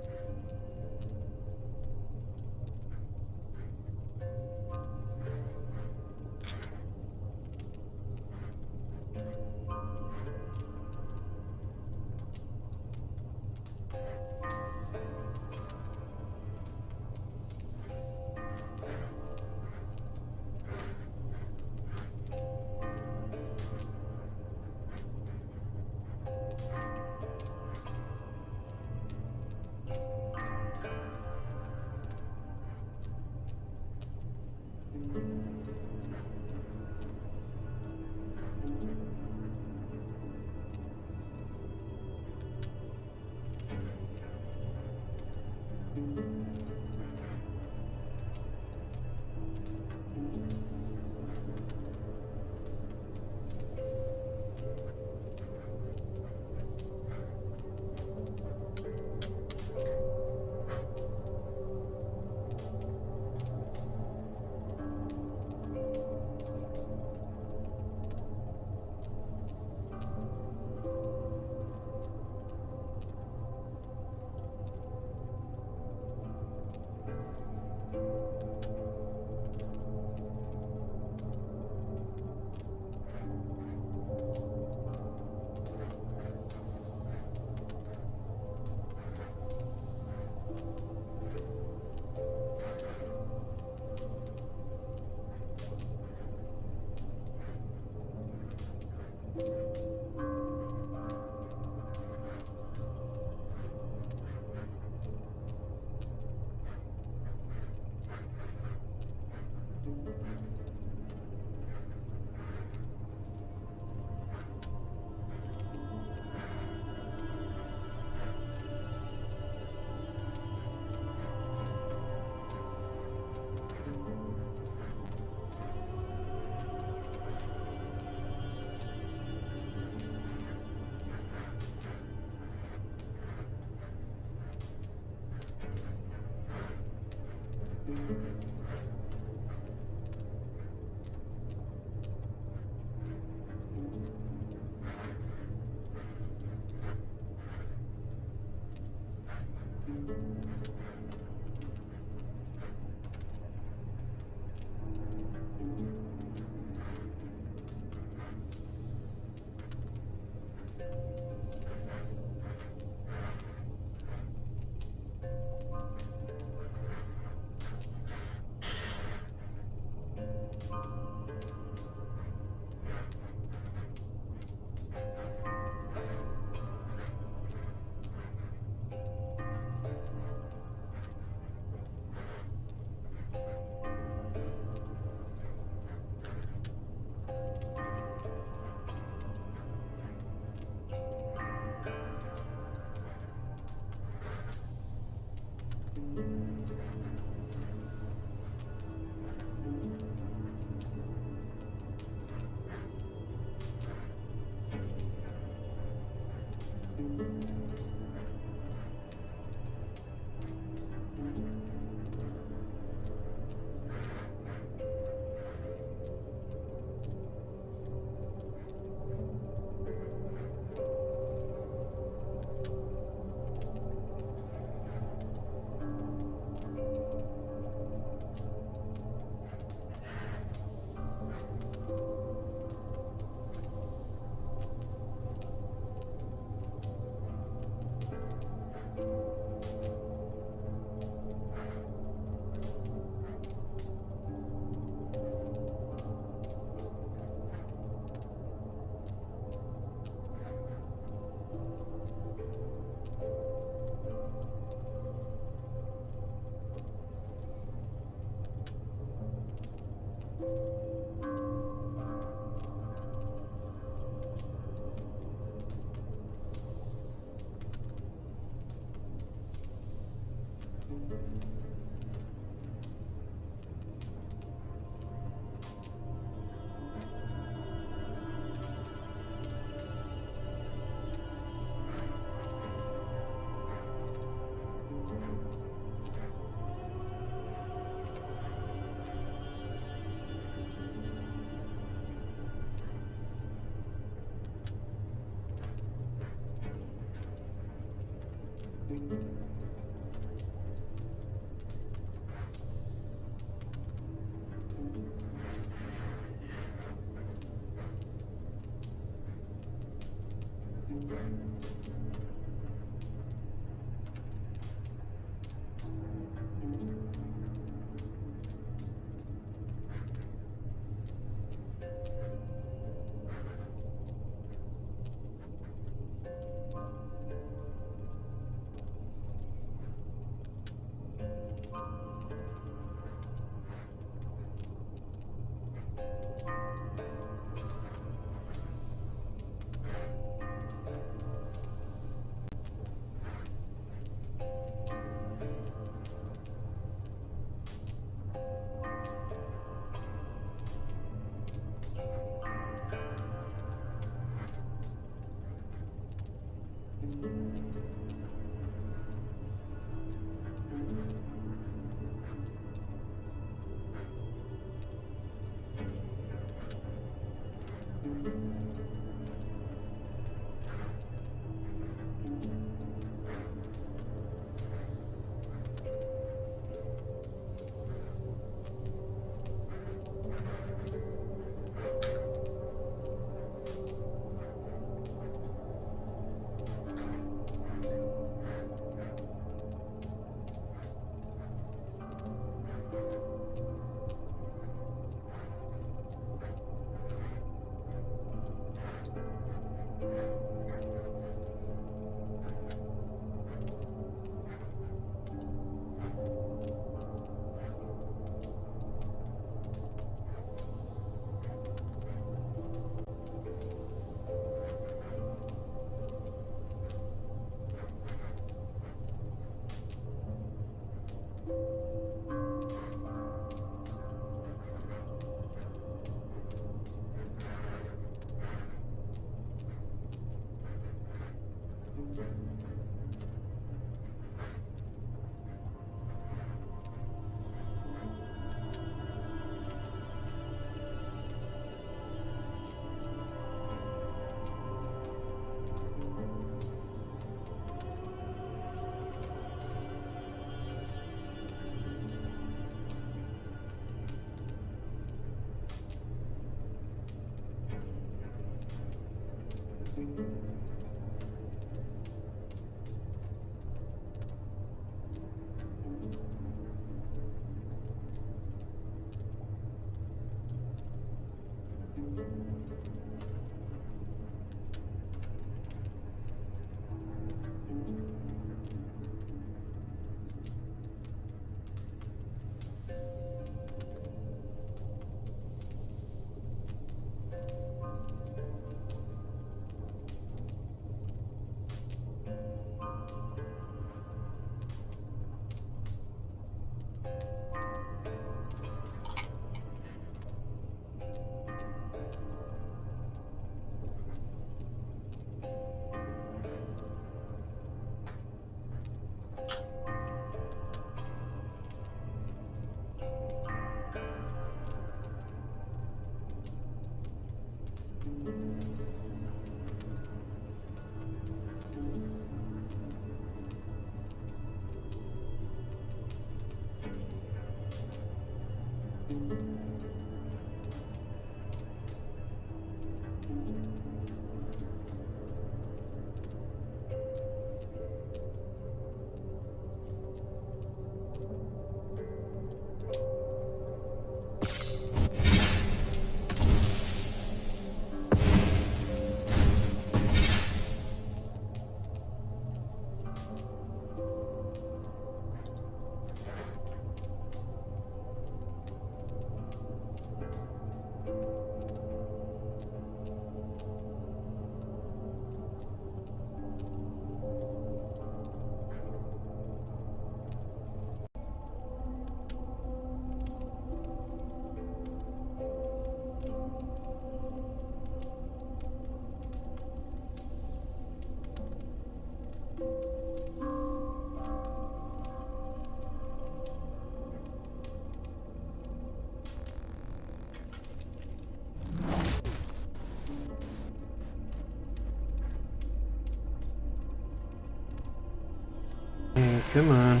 Hey, come on.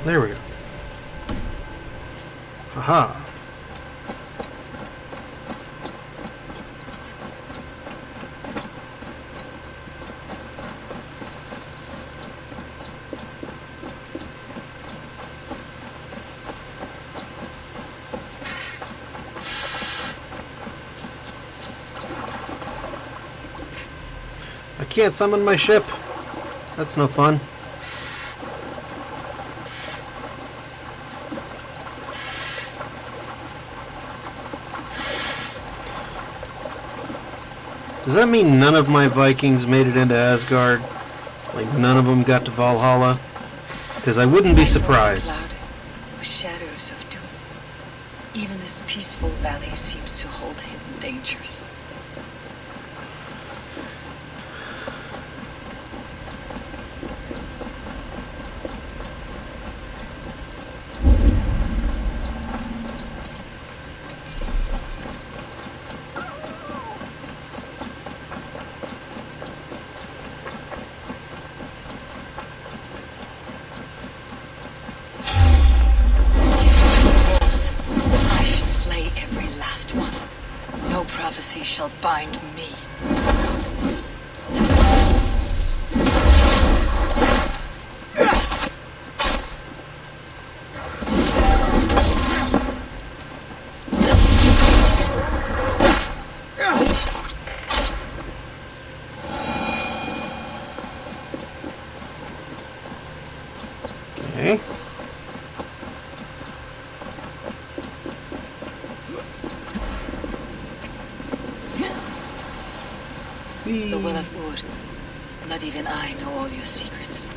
There we go. Haha. can't summon my ship. That's no fun. Does that mean none of my Vikings made it into Asgard? Like, none of them got to Valhalla? Because I wouldn't be surprised. With shadows of doom. Even this peaceful valley seems to hold hidden dangers. Shall bind me. Okay. The Well of Urd. Not even I know all your secrets.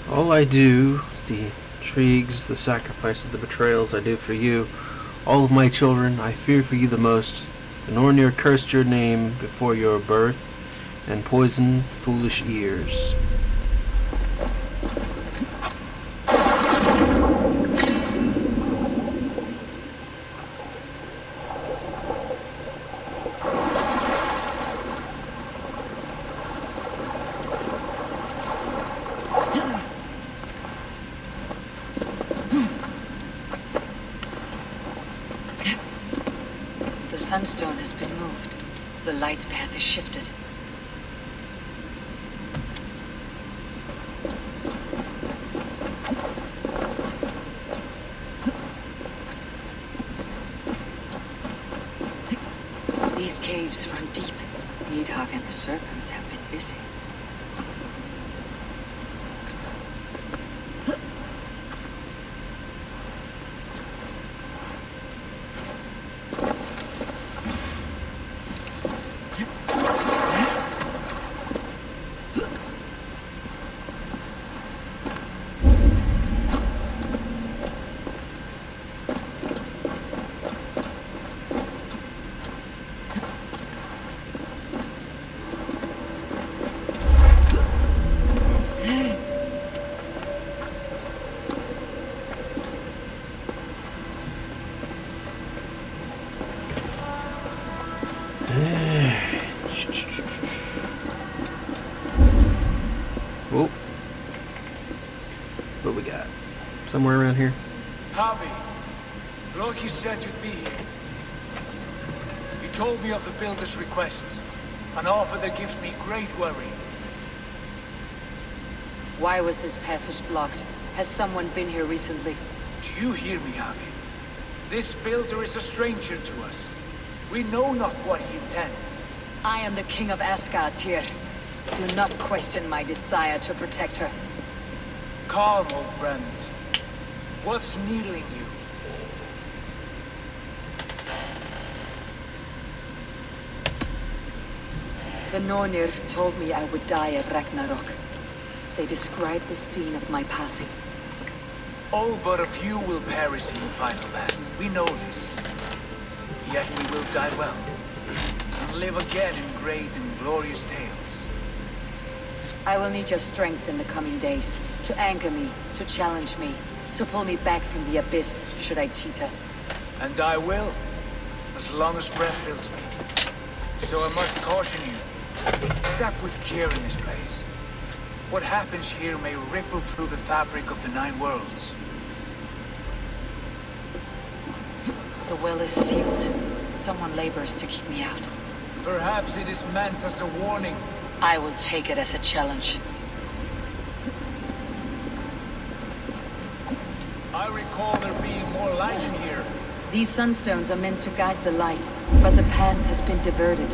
All I do, the intrigues, the sacrifices, the betrayals I do for you, all of my children, I fear for you the most. The Nornir cursed your name before your birth, and poisoned foolish ears. The sunstone has been moved. The light's path is shifted. These caves run deep. Nidhogg and his serpents have been busy. Whoa. What we got? Somewhere around here? Harvey, Loki said you'd be here. He told me of the Builder's requests, an offer that gives me great worry. Why was this passage blocked? Has someone been here recently? Do you hear me, Harvey? This Builder is a stranger to us. We know not what he intends. I am the King of Asgard, Tyr. Do not question my desire to protect her. Calm, old friend. What's needling you? The Nornir told me I would die at Ragnarok. They described the scene of my passing. All but a few will perish in the final battle. We know this. Yet we will die well, and live again in great and glorious tales. I will need your strength in the coming days, to anchor me, to challenge me, to pull me back from the abyss, should I teeter. And I will, as long as breath fills me. So I must caution you, Step with care in this place. What happens here may ripple through the fabric of the Nine Worlds. The well is sealed. Someone labors to keep me out. Perhaps it is meant as a warning. I will take it as a challenge. I recall there being more light in here. These sunstones are meant to guide the light, but the path has been diverted.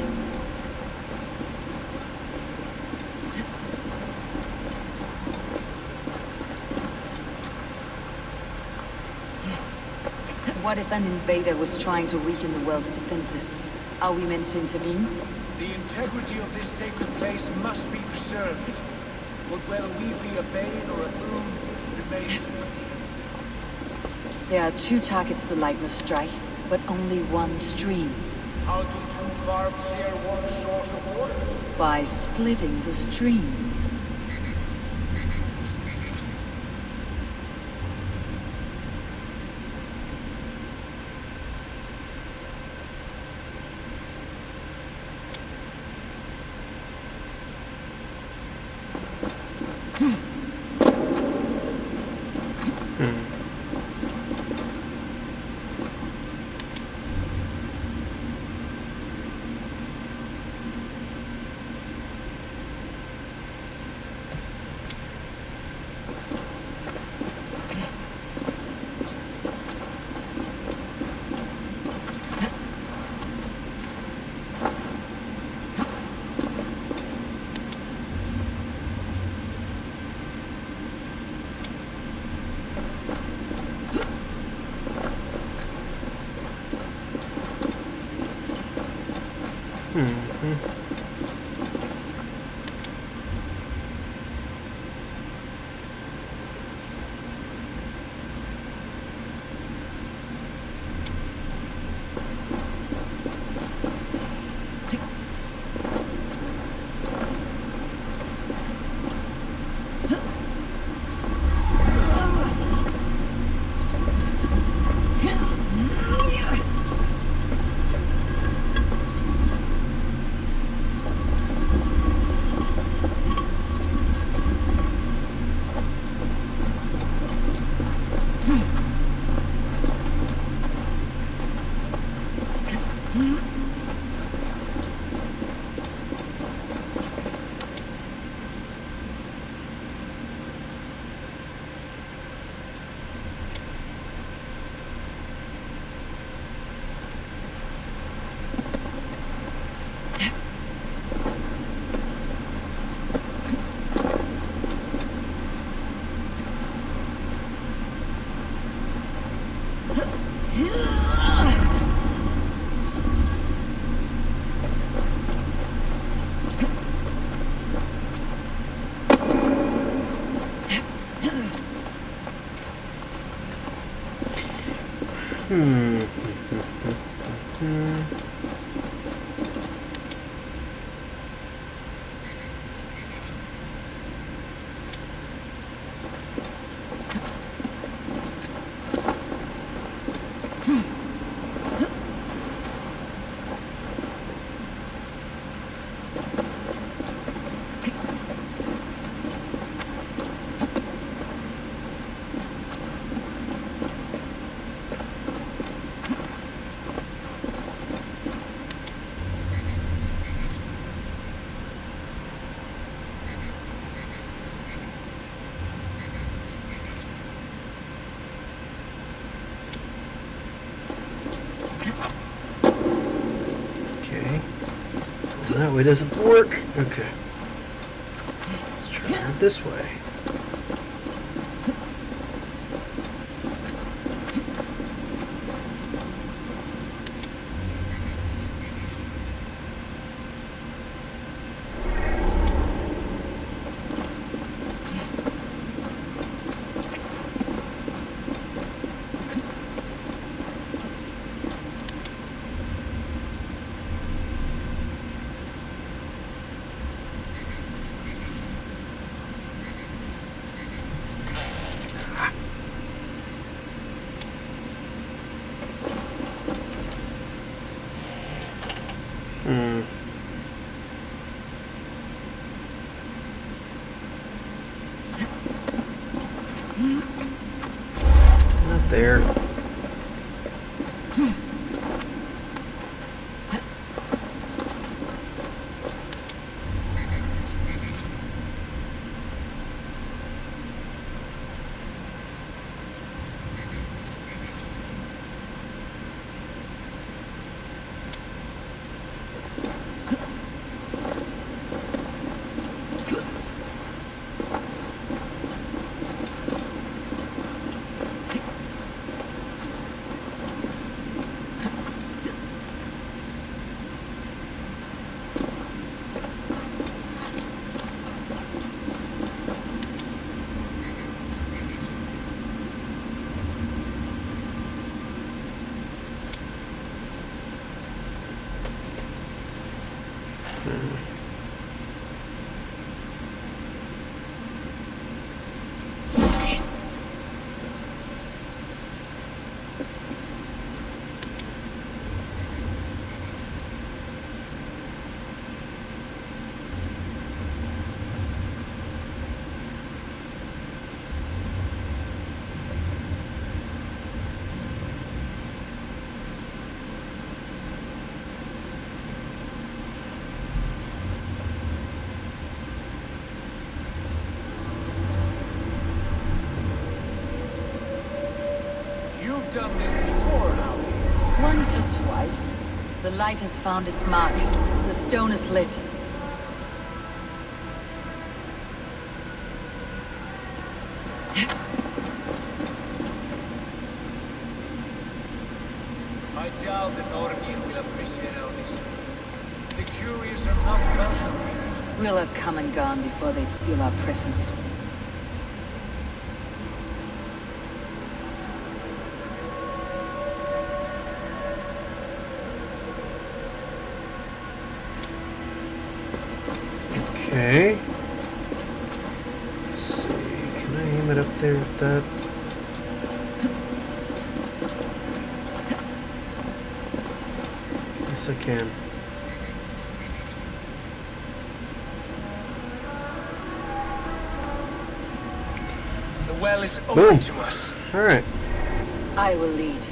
What if an invader was trying to weaken the well's defenses? Are we meant to intervene? The integrity of this sacred place must be preserved. But whether we be a bane or a boon remains to be seen. There are two targets the light must strike, but only one stream. How do two farms share one source of water? By splitting the stream. That way doesn't work. Okay. Let's try it this way. You've done this before, Howie. Once or twice. The light has found its mark. The stone is lit. I doubt the Nornir will appreciate our visit. The curious are not welcome. We'll have come and gone before they feel our presence. Okay. Let's see, can I aim it up there with that? Yes, I can. The well is Boom. open to us. Alright. I will lead.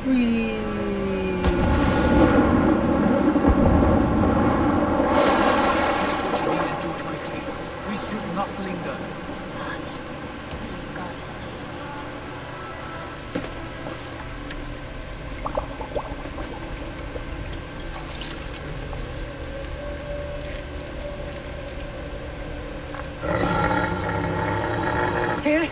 Whee! Do it quickly. We should not linger. Tyr?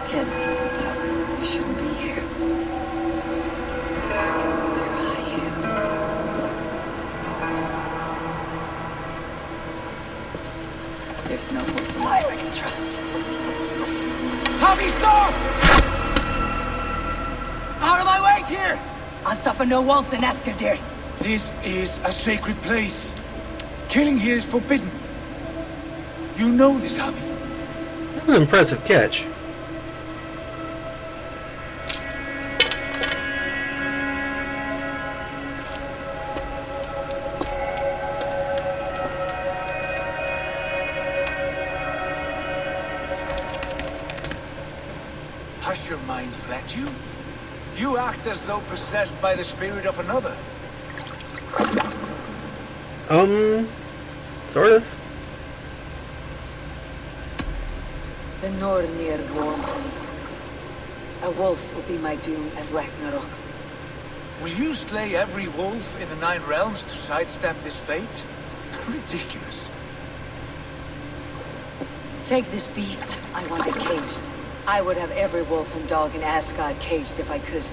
Careless little pup. You shouldn't be here. Where are you? There's no wolf alive I can trust. Howie, stop! Out of my way, Tyr! I'll suffer no wolves in Eskeldir. This is a sacred place. Killing here is forbidden. You know this, Howie. That's an impressive catch. Has your mind fled you? You act as though possessed by the spirit of another. Sort of. The Nornir warned me. A wolf will be my doom at Ragnarok. Will you slay every wolf in the 9 realms to sidestep this fate? Ridiculous. Take this beast. I want it caged. I would have every wolf and dog in Asgard caged if I could.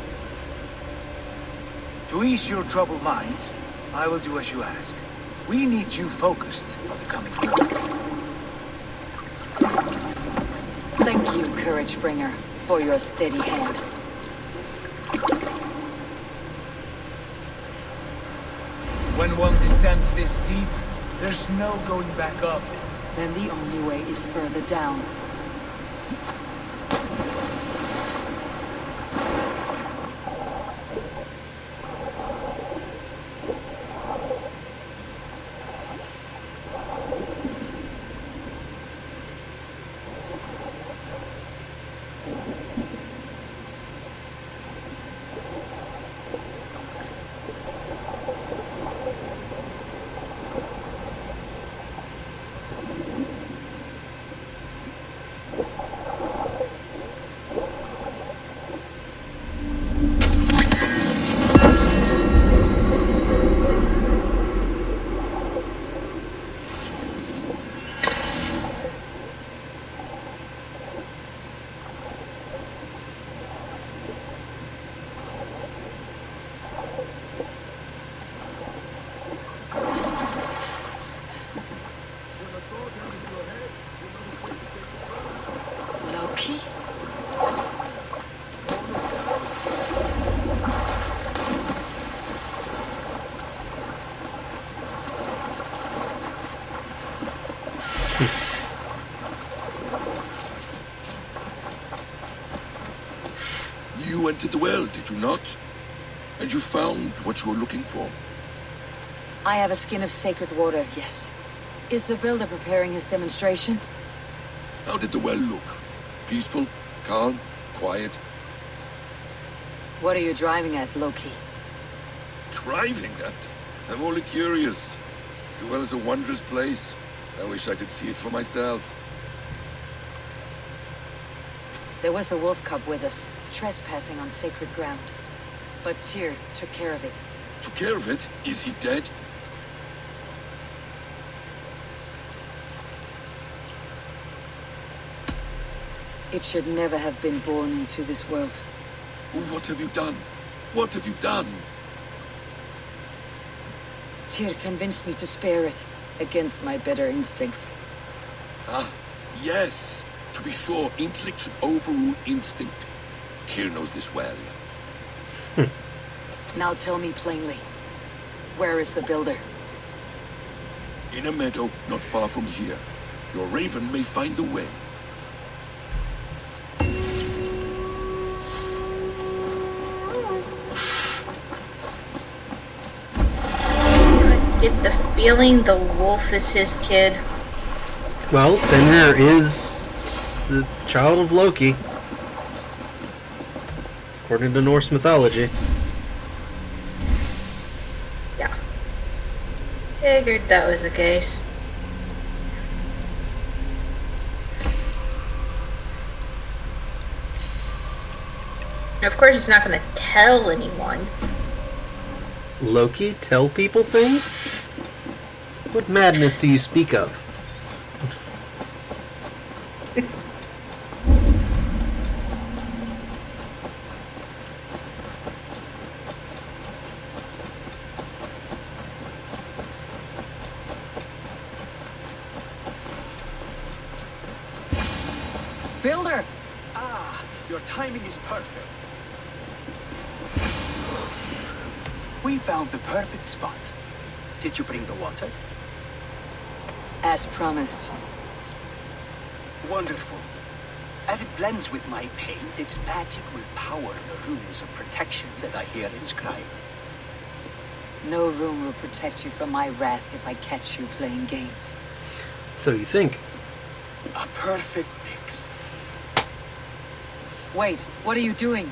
To ease your troubled mind, I will do as you ask. We need you focused for the coming war. Thank you, Courage Bringer, for your steady hand. When one descends this deep, there's no going back up. Then the only way is further down. You entered the well, did you not? And you found what you were looking for. I have a skin of sacred water, yes. Is the builder preparing his demonstration? How did the well look? Peaceful? Calm? Quiet? What are you driving at, Loki? Driving at? I'm only curious. The well is a wondrous place. I wish I could see it for myself. There was a wolf cub with us, trespassing on sacred ground. But Tyr took care of it. Took care of it? Is he dead? It should never have been born into this world. What have you done? What have you done? Tyr convinced me to spare it, against my better instincts. Ah, yes. To be sure, intellect should overrule instinct. Tyr knows this well. Now tell me plainly, where is the builder? In a meadow not far from here. Your raven may find the way. I get the feeling the wolf is his kid. Well, Fenrir is the child of Loki, according to Norse mythology. Yeah. Figured that was the case. And of course, it's not going to tell anyone. Loki tell people things? What madness do you speak of? Builder! Ah, your timing is perfect. We found the perfect spot. Did you bring the water? As promised. Wonderful. As it blends with my paint, its magic will power the runes of protection that I hear inscribed. No rune will protect you from my wrath if I catch you playing games. So you think? A perfect mix. Wait, what are you doing?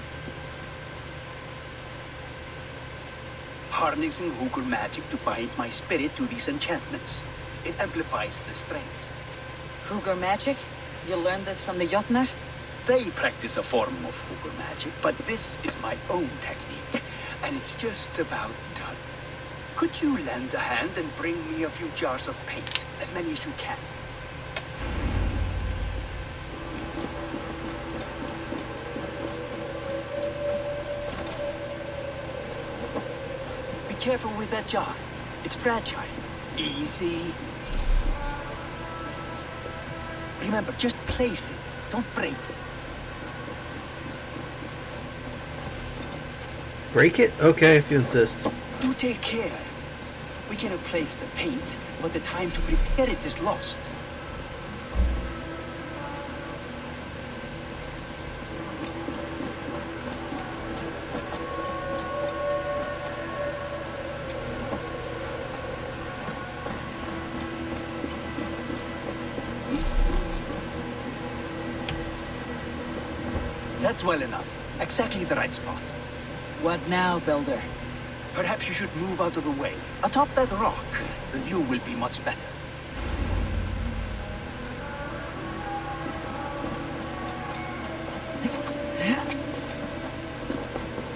Harnessing Hugr magic to bind my spirit to these enchantments. It amplifies the strength. Hugr magic? You learned this from the Jotnar? They practice a form of Hugr magic, but this is my own technique, and it's just about done. Could you lend a hand and bring me a few jars of paint, as many as you can? Be careful with that jar. It's fragile. Easy. Remember, just place it. Don't break it. Break it? Okay, if you insist. Do take care. We can replace the paint, but the time to prepare it is lost. That's well enough. Exactly the right spot. What now, Builder? Perhaps you should move out of the way. Atop that rock, the view will be much better.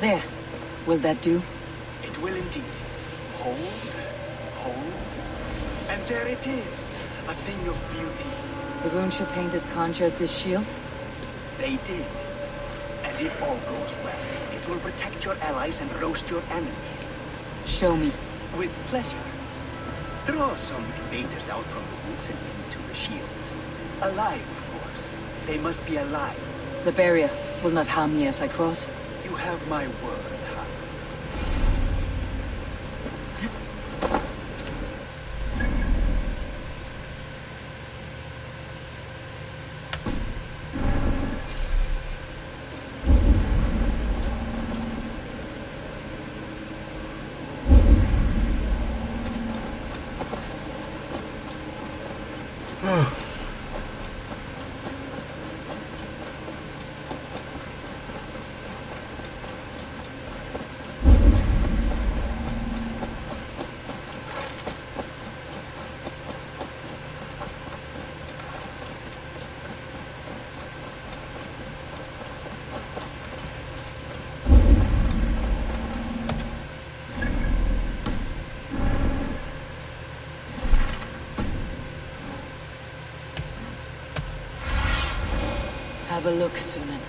There. Will that do? It will indeed. Hold, hold, and there it is. A thing of beauty. The runes you painted conjured this shield? They did. And if all goes well, it will protect your allies and roast your enemies. Show me. With pleasure. Draw some invaders out from the woods and into the shield. Alive, of course. They must be alive. The barrier will not harm me as I cross. You have my word, huh? have a look, Sunan.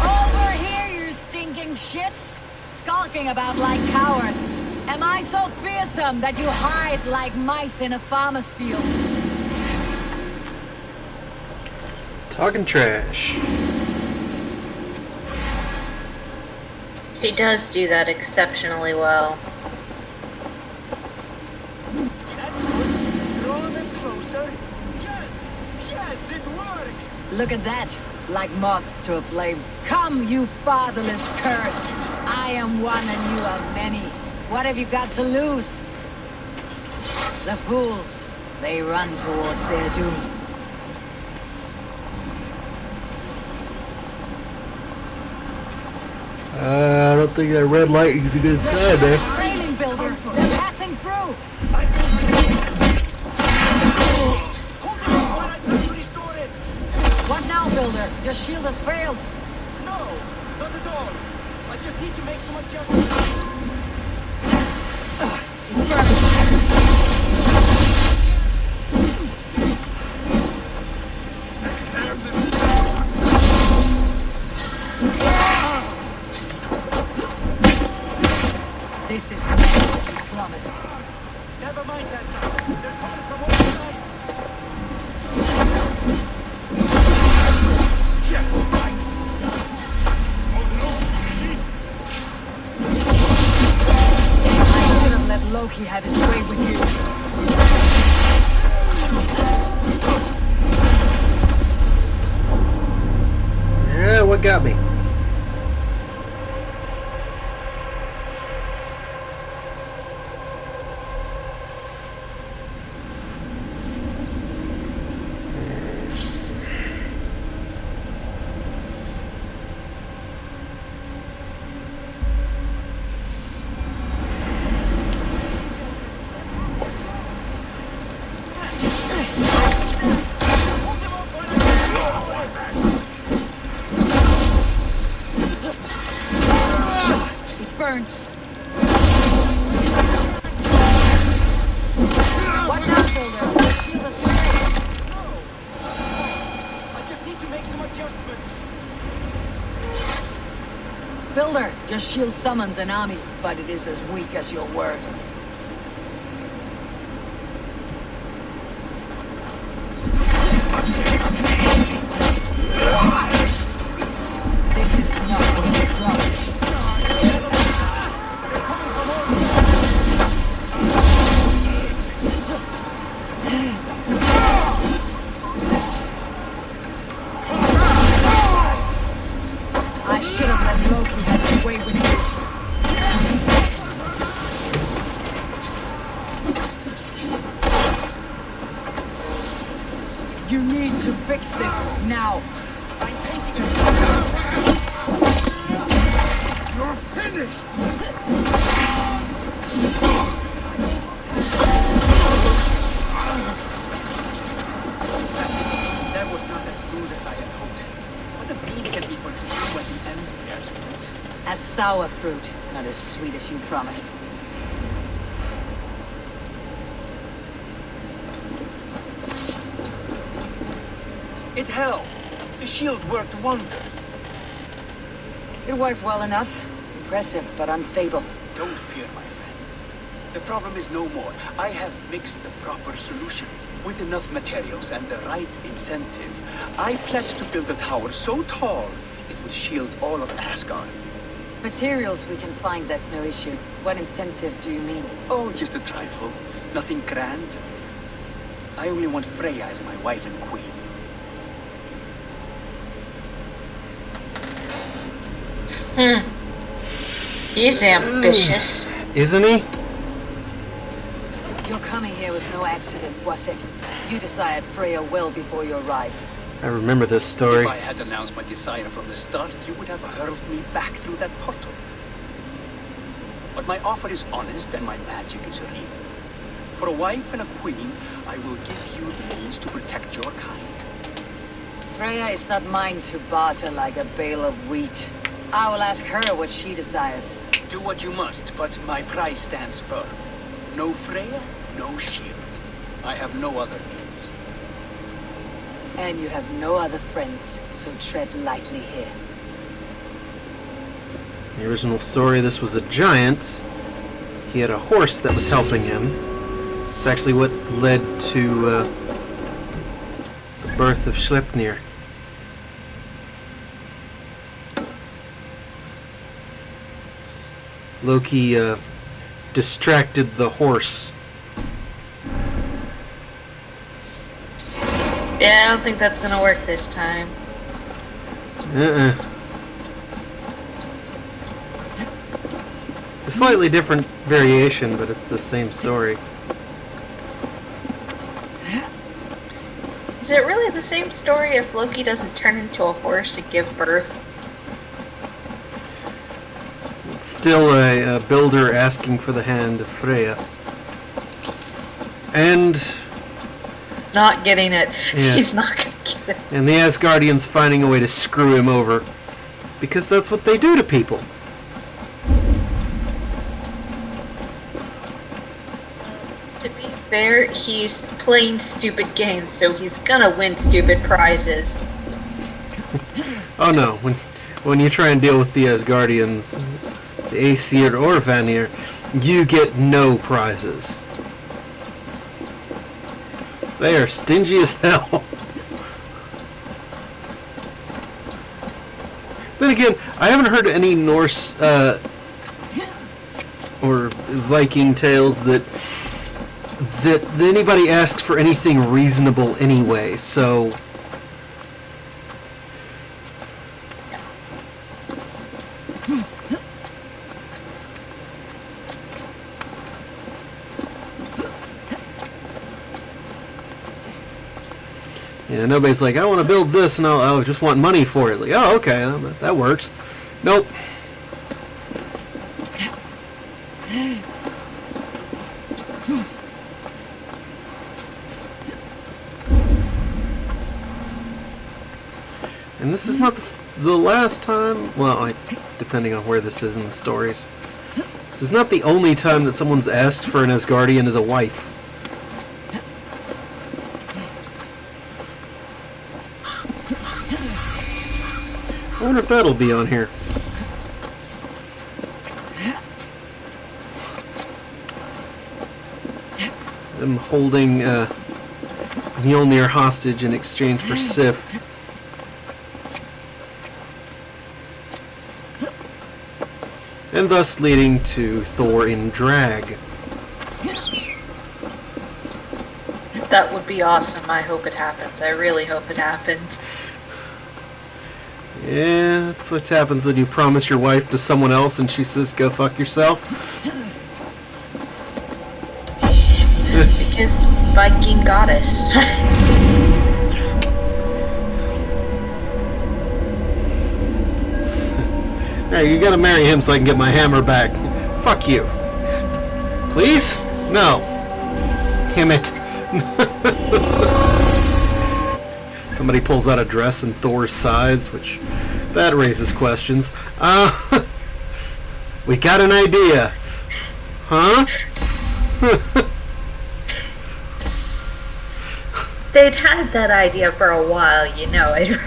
Over here, you stinking shits! Skulking about like cowards. Am I so fearsome that you hide like mice in a farmer's field? Talking trash. She does do that exceptionally well. Draw them closer. Yes, yes, it works. Look at that, like moths to a flame. Come, you fatherless curse! I am one and you are many. What have you got to lose? The fools, they run towards their doom. I don't think that red light is a good sign, man. Trailing builder, they're passing through. What now, builder? Your shield has failed. No, not at all. I just need to make some adjustments. This is not what you promised. Never mind that now. They're coming from all sides. I should have let Loki have his way with you. Yeah, what got me? Burns. What now, builder? Your shield has failed. I just need to make some adjustments. Builder, your shield summons an army, but it is as weak as your word. This is not what you promised. I should have let Loki have his way with you. You need to fix this now. I'm taking it. You're finished. That was not as smooth as I had hoped. But the beans can be forgiven when the end bears fruit. As sour fruit, not as sweet as you promised. It held. The shield worked wonders. It worked well enough. Impressive, but unstable. Don't fear, my friend. The problem is no more. I have mixed the proper solution. With enough materials and the right incentive, I pledge to build a tower so tall it would shield all of Asgard. Materials we can find, that's no issue. What incentive do you mean? Oh, just a trifle. Nothing grand. I only want Freya as my wife and queen. He's ambitious. Isn't he? Your coming here was no accident, was it? You desired Freya well before you arrived. I remember this story. If I had announced my desire from the start, you would have hurled me back through that portal. But my offer is honest and my magic is real. For a wife and a queen, I will give you the means to protect your kind. Freya is not mine to barter like a bale of wheat. I will ask her what she desires. Do what you must, but my price stands firm. No Freya, no shield. I have no other needs. And you have no other friends, so tread lightly here. In the original story, this was a giant. He had a horse that was helping him. It's actually what led to the birth of Sleipnir. Loki distracted the horse. Yeah, I don't think that's gonna work this time. It's a slightly different variation, but it's the same story. Is it really the same story if Loki doesn't turn into a horse and give birth? It's still a builder asking for the hand of Freya. And... not getting it. Yeah. He's not gonna get it. And the Asgardians finding a way to screw him over. Because that's what they do to people. To be fair, he's playing stupid games, so he's gonna win stupid prizes. Oh no, when you try and deal with the Asgardians, the Aesir or Vanir, you get no prizes. They are stingy as hell. Then again, I haven't heard any Norse or Viking tales that anybody asked for anything reasonable anyway, so... Yeah, nobody's like, I want to build this, and I'll just want money for it. Like, oh, okay, that works. Nope. And this is not the last time, well, depending on where this is in the stories. This is not the only time that someone's asked for an Asgardian as a wife. I wonder if that'll be on here. Them holding Mjolnir hostage in exchange for Sif. And thus leading to Thor in drag. That would be awesome. I hope it happens. I really hope it happens. Yeah, that's what happens when you promise your wife to someone else and she says, go fuck yourself. Because Viking goddess. Hey, you gotta marry him so I can get my hammer back. Fuck you. Please? No. Damn it. Somebody pulls out a dress in Thor's size, which that raises questions. We got an idea. Huh? They'd had that idea for a while, you know it.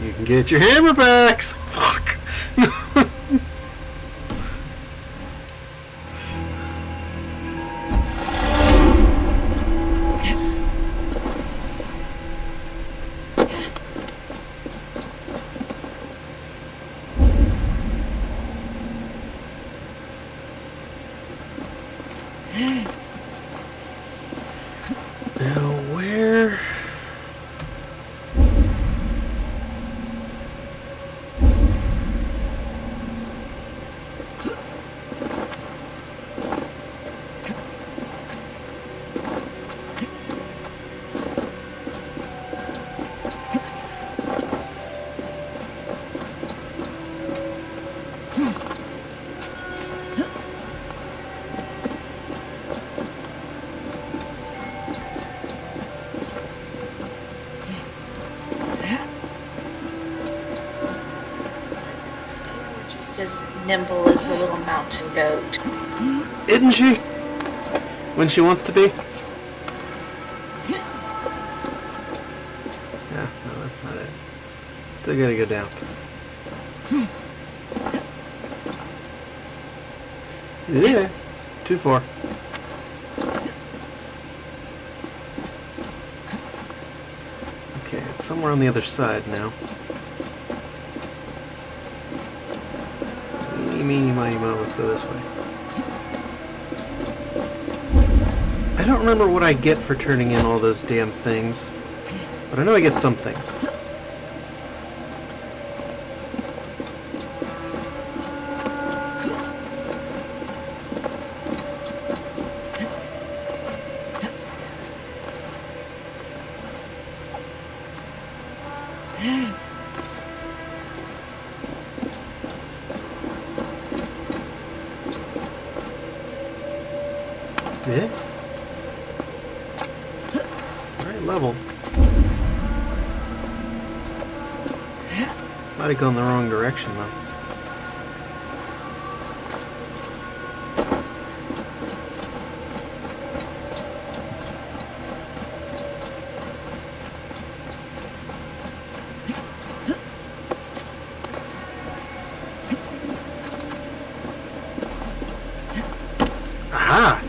You can get your hammer back. Fuck. Now where? nimble as a little mountain goat. Isn't she? When she wants to be? Yeah, no, that's not it. Still gotta go down. Yeah, too far. Okay, it's somewhere on the other side now. Meeny, miny, mo, let's go this way. I don't remember what I get for turning in all those damn things, but I know I get something. Yeah. Right level. Might have gone the wrong direction though. Aha!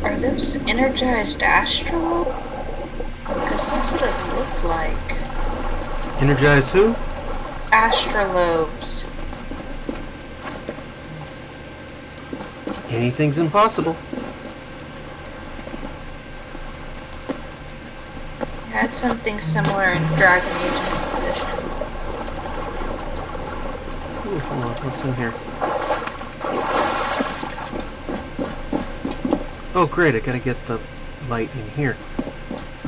Are those energized astral? Because that's what it looked like. Energized who? Astrolobes. Anything's impossible. I had something similar in Dragon Age Inquisition. Ooh, hold on, what's in here? Oh great, I gotta get the light in here.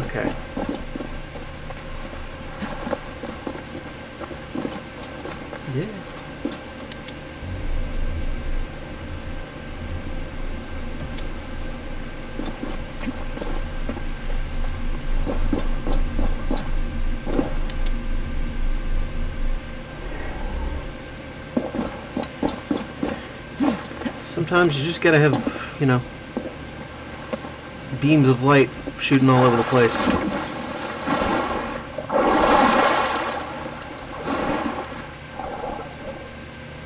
Okay. Yeah. Sometimes you just gotta have, you know, beams of light shooting all over the place.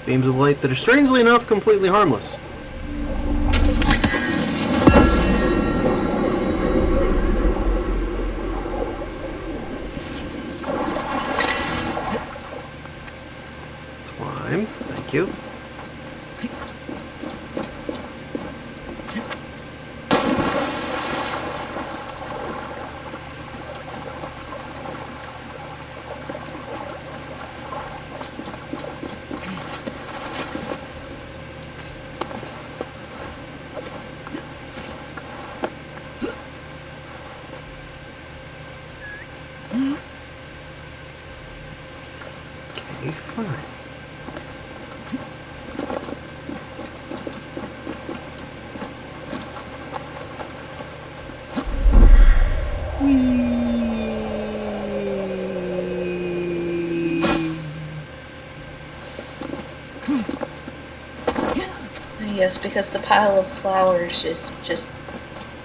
Beams of light that are strangely enough completely harmless. Climb, thank you. Okay, fine. Yes, because the pile of flowers is just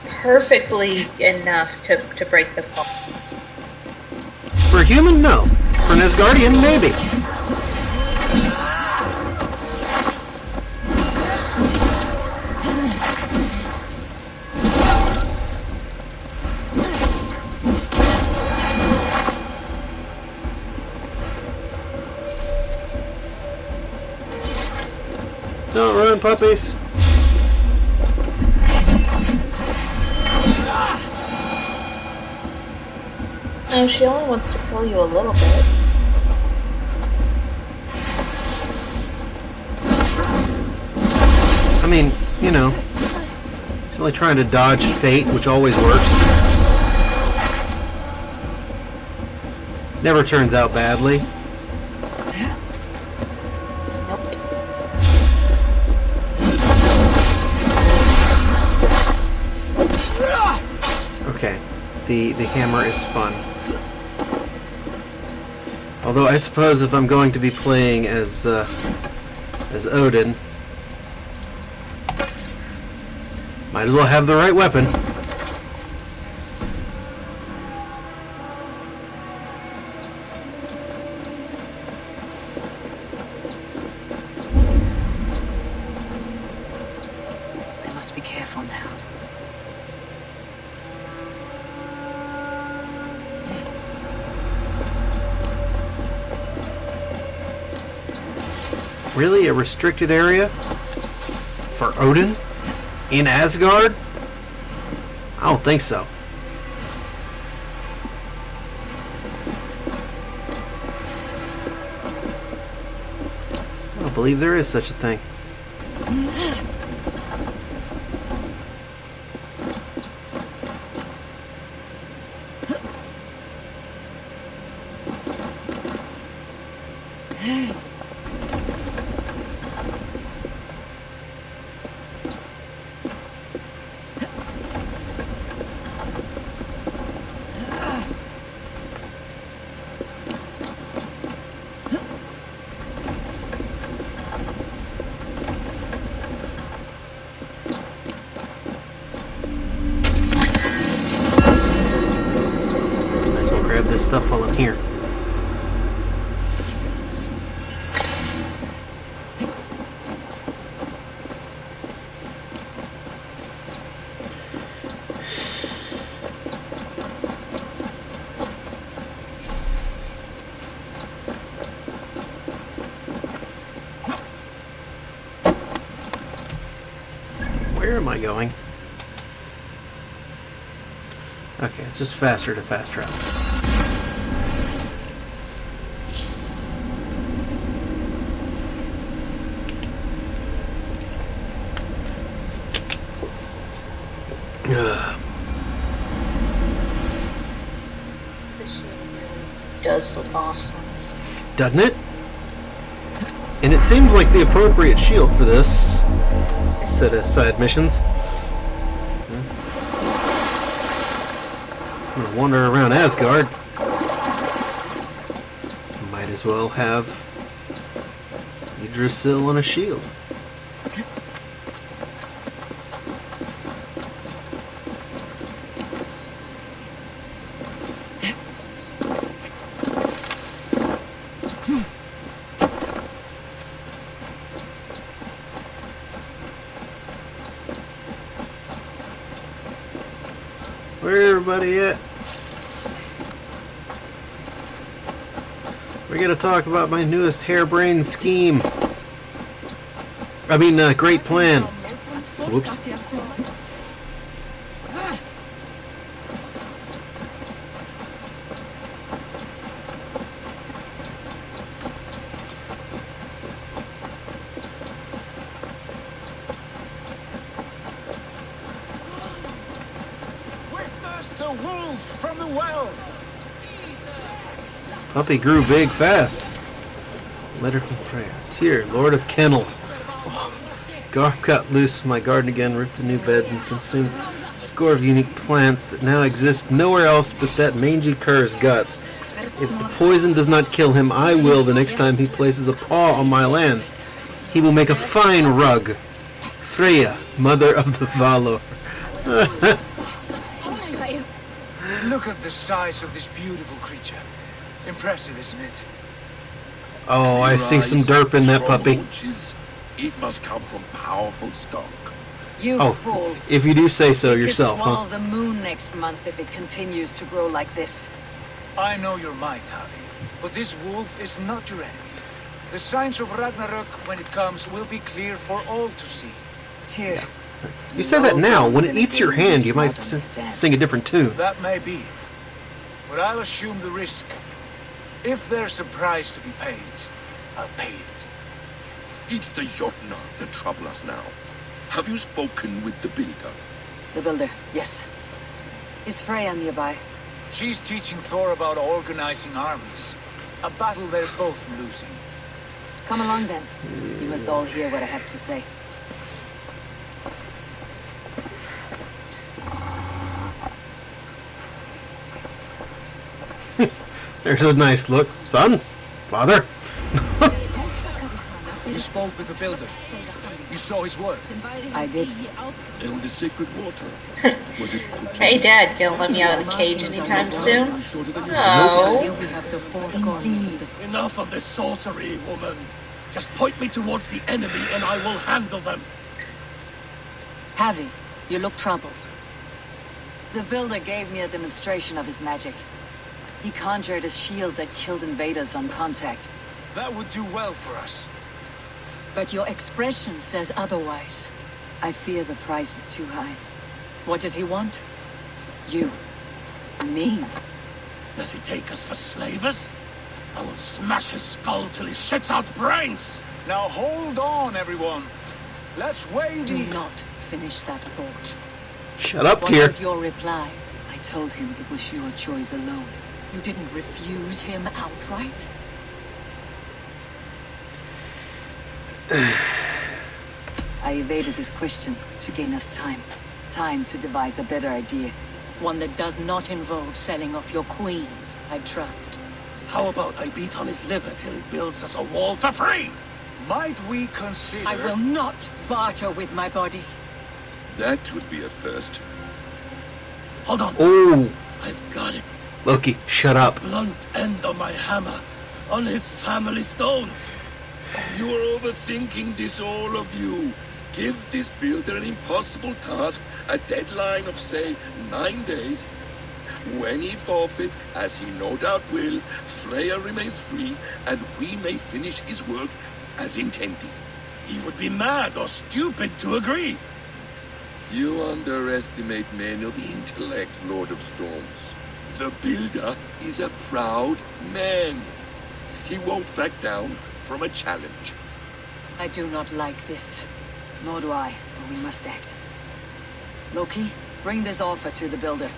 perfectly enough to break the fall. For a human, no. For an Asgardian, maybe. Don't run, puppies. No, she only wants to kill you a little bit. mean, you know, he's only trying to dodge fate, which always works. Never turns out badly. Okay, the hammer is fun. Although I suppose if I'm going to be playing as Odin, might as well have the right weapon. I must be careful now. Really? A restricted area? For Odin? In Asgard? I don't think so. I don't believe there is such a thing. This stuff while I'm here. Where am I going? Okay, it's just faster to fast travel. This shield really does look awesome. Doesn't it? And it seems like the appropriate shield for this set of side missions. I'm gonna wander around Asgard. Might as well have Yggdrasil on a shield. Where everybody at? We're gonna talk about my newest harebrained scheme. I mean, great plan. Whoops. From the well. Puppy grew big fast. Letter from Freya. Tyr, Lord of Kennels. Oh, Garm got loose from my garden again, ripped the new beds, and consumed a score of unique plants that now exist nowhere else but that mangy cur's guts. If the poison does not kill him, I will the next time he places a paw on my lands. He will make a fine rug. Freya, mother of the Valor. Look at the size of this beautiful creature. Impressive, isn't it? Oh, I see some derp in that puppy. It must come from powerful stock. You fools. If you do say so You yourself, could swallow huh? the moon next month if it continues to grow like this. I know your might, Harry, but this wolf is not your enemy. The signs of Ragnarok, when it comes, will be clear for all to see. Tyr. You say that now. When it eats your hand, you might sing a different tune. That may be, but I'll assume the risk. If there's a price to be paid, I'll pay it. It's the Jotnar that trouble us now. Have you spoken with the builder? The builder, yes. Is Freya nearby? She's teaching Thor about organizing armies. A battle they're both losing. Come along then. You must all hear what I have to say. There's a nice look. Son? Father? You spoke with the builder. You saw his work. I did. And the sacred water? Was it put Hey, Dad, gonna let me out of the cage anytime soon? No. Enough of this sorcery, woman. Just point me towards the enemy and I will handle them. Javi, you look troubled. The builder gave me a demonstration of his magic. He conjured a shield that killed invaders on contact. That would do well for us. But your expression says otherwise. I fear the price is too high. What does he want? You. Me. Does he take us for slavers? I will smash his skull till he shits out brains! Now hold on, everyone. Let's weigh Do the... not finish that thought. Shut up, What Tyr. was your reply? I told him it was your choice alone. You didn't refuse him outright? I evaded his question to gain us time. Time to devise a better idea. One that does not involve selling off your queen, I trust. How about I beat on his liver till he builds us a wall for free? Might we consider... I will not barter with my body. That would be a first. Hold on. Oh, I've got it. Loki, shut up. Blunt end of my hammer on his family stones. You're overthinking this, all of you. Give this builder an impossible task, a deadline of, say, 9 days. When he forfeits, as he no doubt will, Freya remains free, and we may finish his work as intended. He would be mad or stupid to agree. You underestimate men of intellect, Lord of Storms. The builder is a proud man. He won't back down from a challenge. I do not like this. Nor do I, but we must act. Loki, bring this offer to the builder.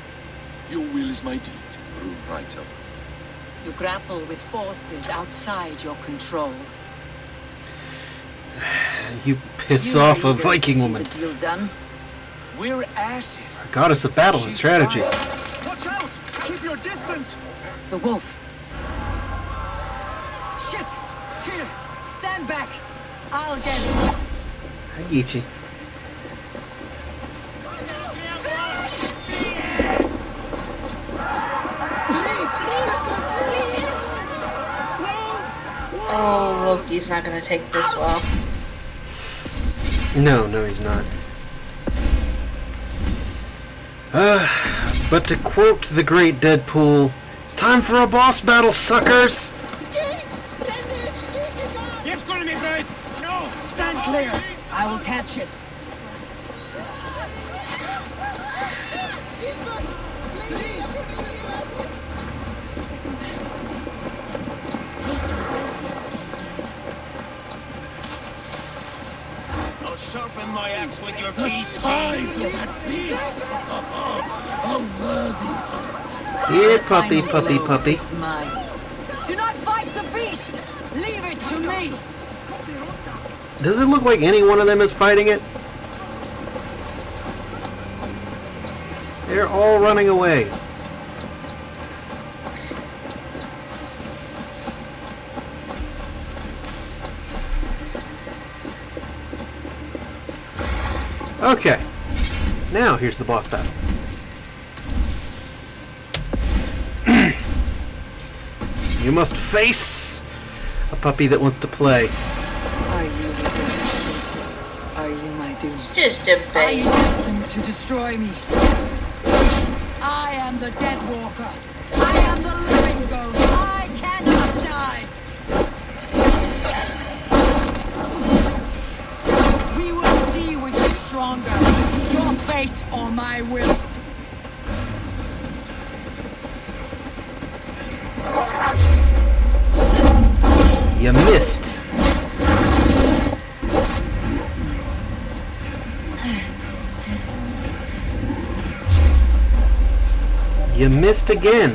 Your will is my deed, Runewriter. You grapple with forces outside your control. You piss off a Viking woman. The deal done. We're acid. A goddess of battle and strategy. Watch out! Keep your distance! The wolf. Shit! Tyr, stand back! I'll get it. I get you. Oh, Loki's not gonna take this well. No, he's not. But to quote the great Deadpool, it's time for a boss battle, suckers! No! Stand clear! I will catch it. I'll sharpen my axe with your teeth. The size of that beast! A worthy hunt. Here, puppy, puppy, puppy. Do not fight the beast! Leave it to me! Does it look like any one of them is fighting it? They're all running away. Okay. Now here's the boss battle. You must face a puppy that wants to play. Are you the good? Are you my doom? Just a Are you bait. destined to destroy me? I am the Dead Walker. I am the living ghost. I cannot die. We will see which is stronger. Your fate or my will. You missed. You missed again.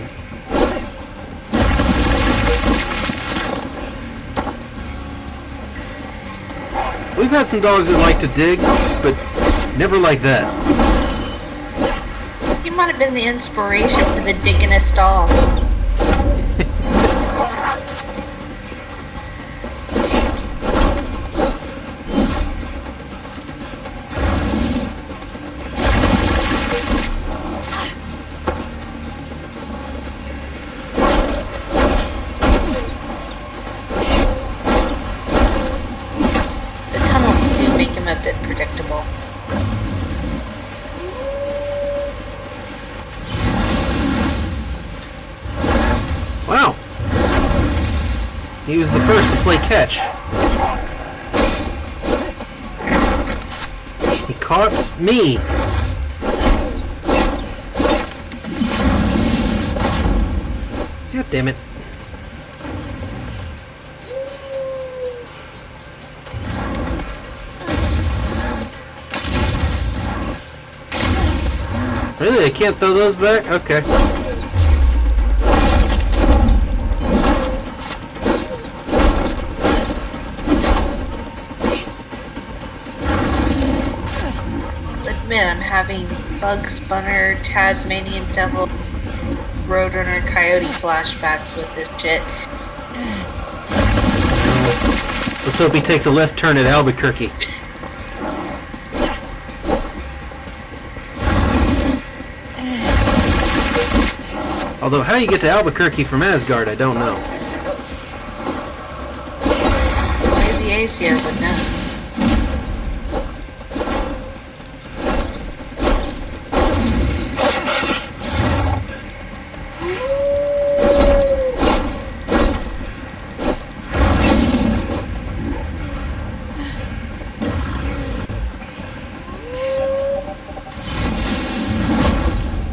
We've had some dogs that like to dig, but never like that. You might have been the inspiration for the diggingest dog. A bit predictable. Wow. He was the first to play catch. He caught me. God damn it. Really? I can't throw those back? Okay. Admit I'm having Bugs Bunner, Tasmanian Devil, Roadrunner, Coyote flashbacks with this shit. Let's hope he takes a left turn at Albuquerque. Although, how you get to Albuquerque from Asgard, I don't know. Only the Aesir would know.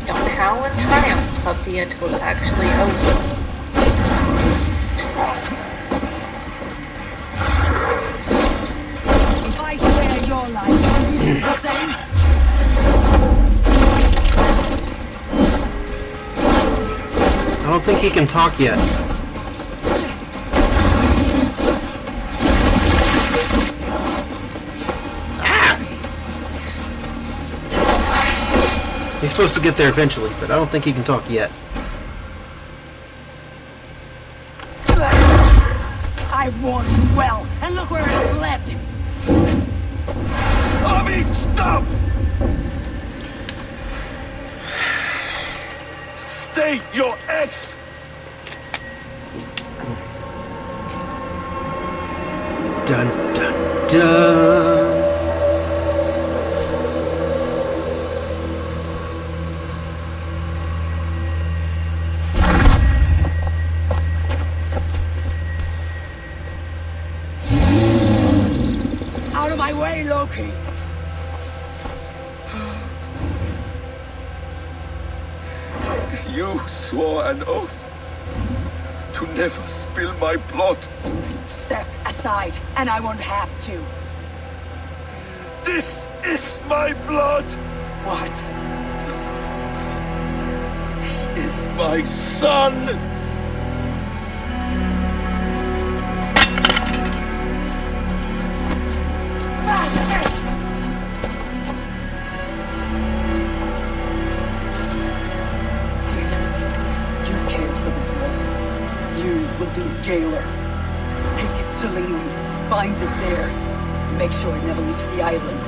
Don't howl in triumph, puppy, until it's actually over. If I spare your life, will you do the same? I don't think he can talk yet. He's supposed to get there eventually, but I don't think he can talk yet. I've warned you well, and look where it has led. Bobby, stop! State your ex! Dun, dun, dun. Out of my way, Loki! You swore an oath to never spill my blood. Step aside, and I won't have to. This is my blood! What? He is my son! Bastard! Tyr, you've cared for this myth. You will be its jailer. Take it to Lingling, bind it there. Make sure it never leaves the island.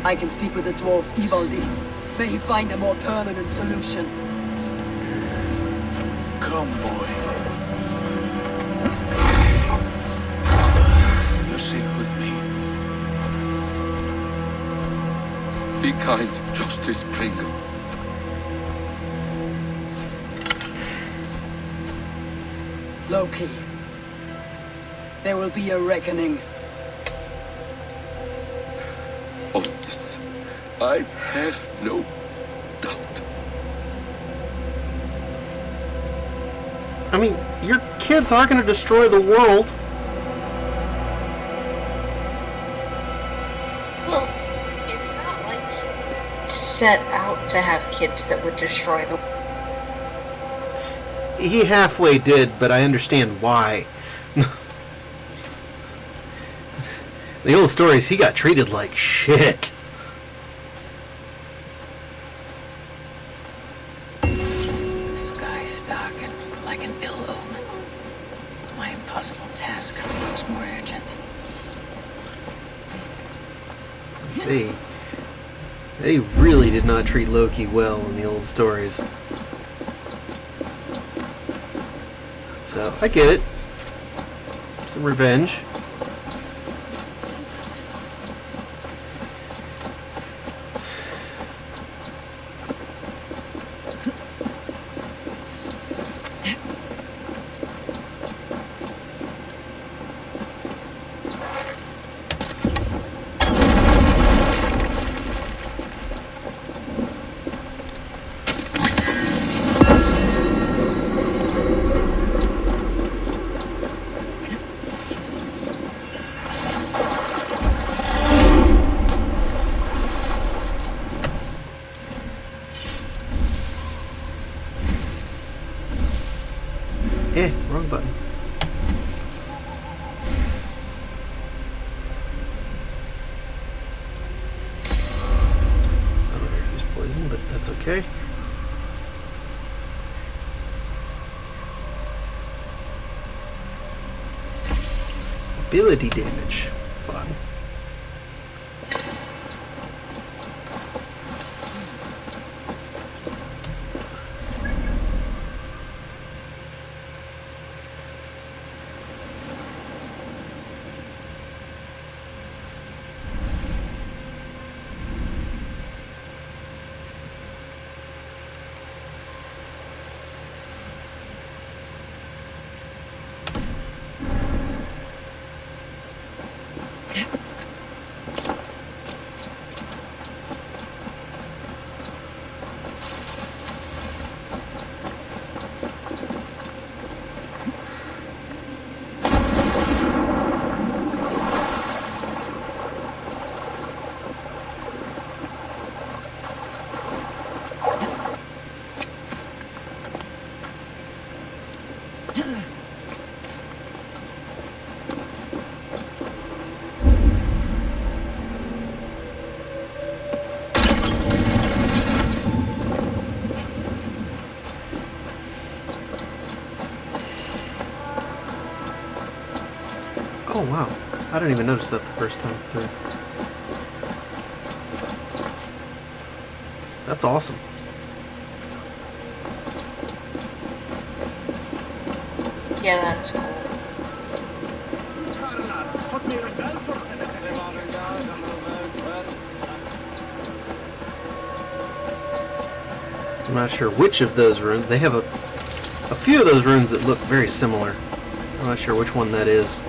I can speak with the dwarf Ivaldi. May he find a more permanent solution. Come, boy. You're safe with me. Be kind, Justice Pringle. Loki. There will be a reckoning. Of this, I have no doubt. I mean, your kids are going to destroy the world. set out to have kids that would destroy the world. He halfway did, but I understand why. The old stories, he got treated like shit. The skies darken like an ill omen. My impossible task grows more urgent. They really did not treat Loki well in the old stories. So, I get it. Some revenge. Wrong button. I don't know how to use poison, but that's okay. Ability damage. Fun. Oh wow, I didn't even notice that the first time through. That's awesome. Yeah, that's cool. I'm not sure which of those runes. They have a few of those runes that look very similar. I'm not sure which one that is.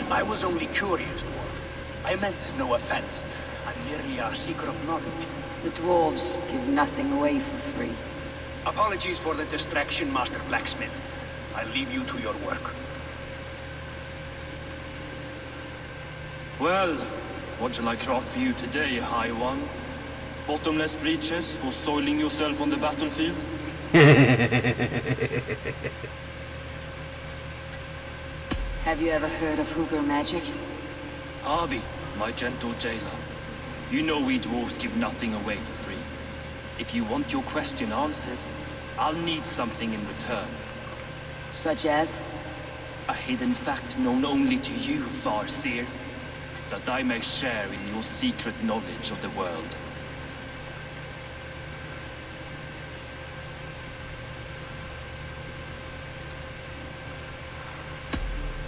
I was only curious, dwarf. I meant no offense. I'm merely a seeker of knowledge. The dwarves give nothing away for free. Apologies for the distraction, Master Blacksmith. I'll leave you to your work. Well, what shall I craft for you today, High One? Bottomless breeches for soiling yourself on the battlefield? Have you ever heard of Hooger magic? Harvey, my gentle jailer. You know we dwarves give nothing away for free. If you want your question answered, I'll need something in return. Such as? A hidden fact known only to you, Farseer. That I may share in your secret knowledge of the world.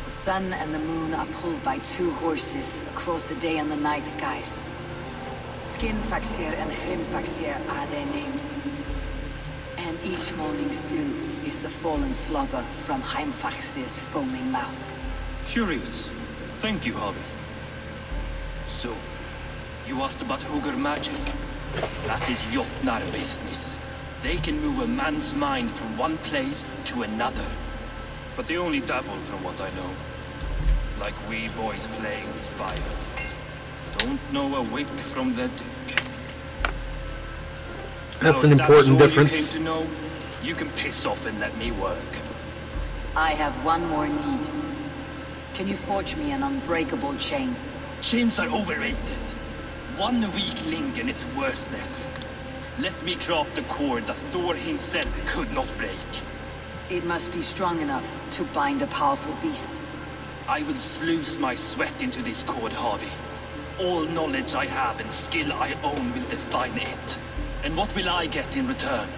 The sun and the moon are pulled by two horses across the day and the night skies. Skinfaxir and Grimfaxir are their names. And each morning's dew is the fallen slobber from Heimfaxir's foaming mouth. Curious. Thank you, Harvey. So, You asked about Hugger magic. That is Jotnar business. They can move a man's mind from one place to another. But they only dabble from what I know. Like we boys playing with fire. Don't know a wick from the dick. That's Now, an if important all difference. You came to know, you can piss off and let me work. I have one more need. Can you forge me an unbreakable chain? Chains are overrated. One weak link and it's worthless. Let me craft a cord that Thor himself could not break. It must be strong enough to bind a powerful beast. I will sluice my sweat into this cord, Harvey. All knowledge I have and skill I own will define it. And what will I get in return?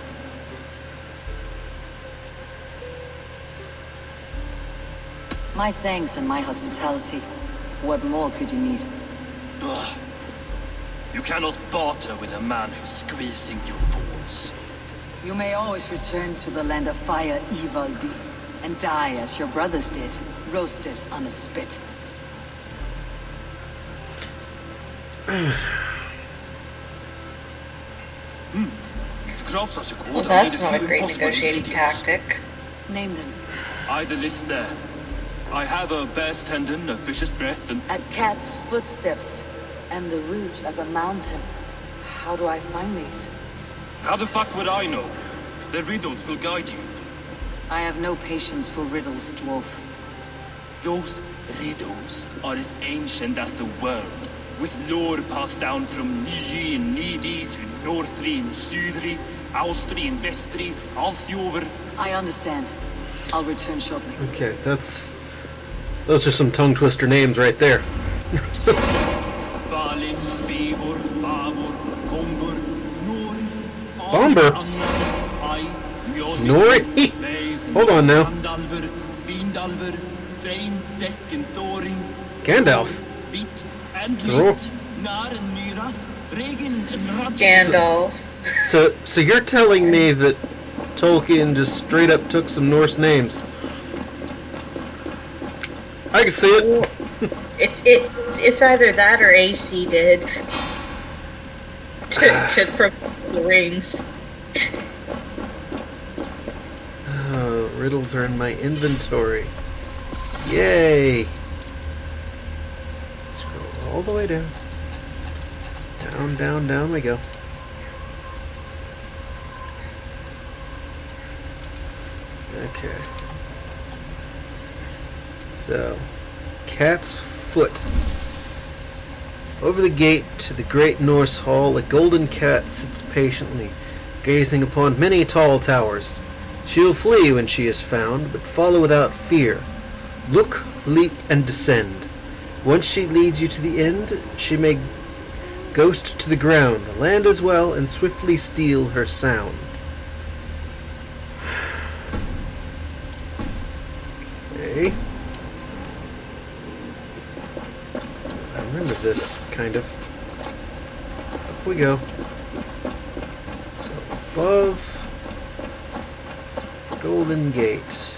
My thanks and my hospitality. What more could you need? Ugh. You cannot barter with a man who's squeezing your balls. You may always return to the land of fire, Ivaldi, and die as your brothers did, roasted on a spit. Well, that's not a great negotiating tactic. Name them. I the list there. I have a bear's tendon, a fish's breath, and... At cat's footsteps, and the root of a mountain. How do I find these? How the fuck would I know? The riddles will guide you. I have no patience for riddles, dwarf. Those riddles are as ancient as the world, with lore passed down from Niji and Nidi to Northri and Sudri, Austri and Vestri, Althjover. I understand. I'll return shortly. Okay, those are some tongue twister names right there. Valin, Bevor, Bavor, Bombur, Nori, Bomber? Nori? Hold on now. Gandalfur, Vindalfur, Thrain, Deck and Thorin. Gandalf? Bit and Thor? Fleet, Nar and Nyrath, Regin and Rats. Gandalf. So you're telling me that Tolkien just straight up took some Norse names? I can see it. It's either that or AC did. Took from the rings. Riddles are in my inventory. Yay! Scroll all the way down. Down, down, down we go. Okay. So, Cat's Foot. Over the gate to the great Norse hall, a golden cat sits patiently, gazing upon many tall towers. She will flee when she is found, but follow without fear. Look, leap, and descend. Once she leads you to the end, she may ghost to the ground, land as well, and swiftly steal her sound. Okay. I remember this, kind of. Up we go. So, above Golden Gate.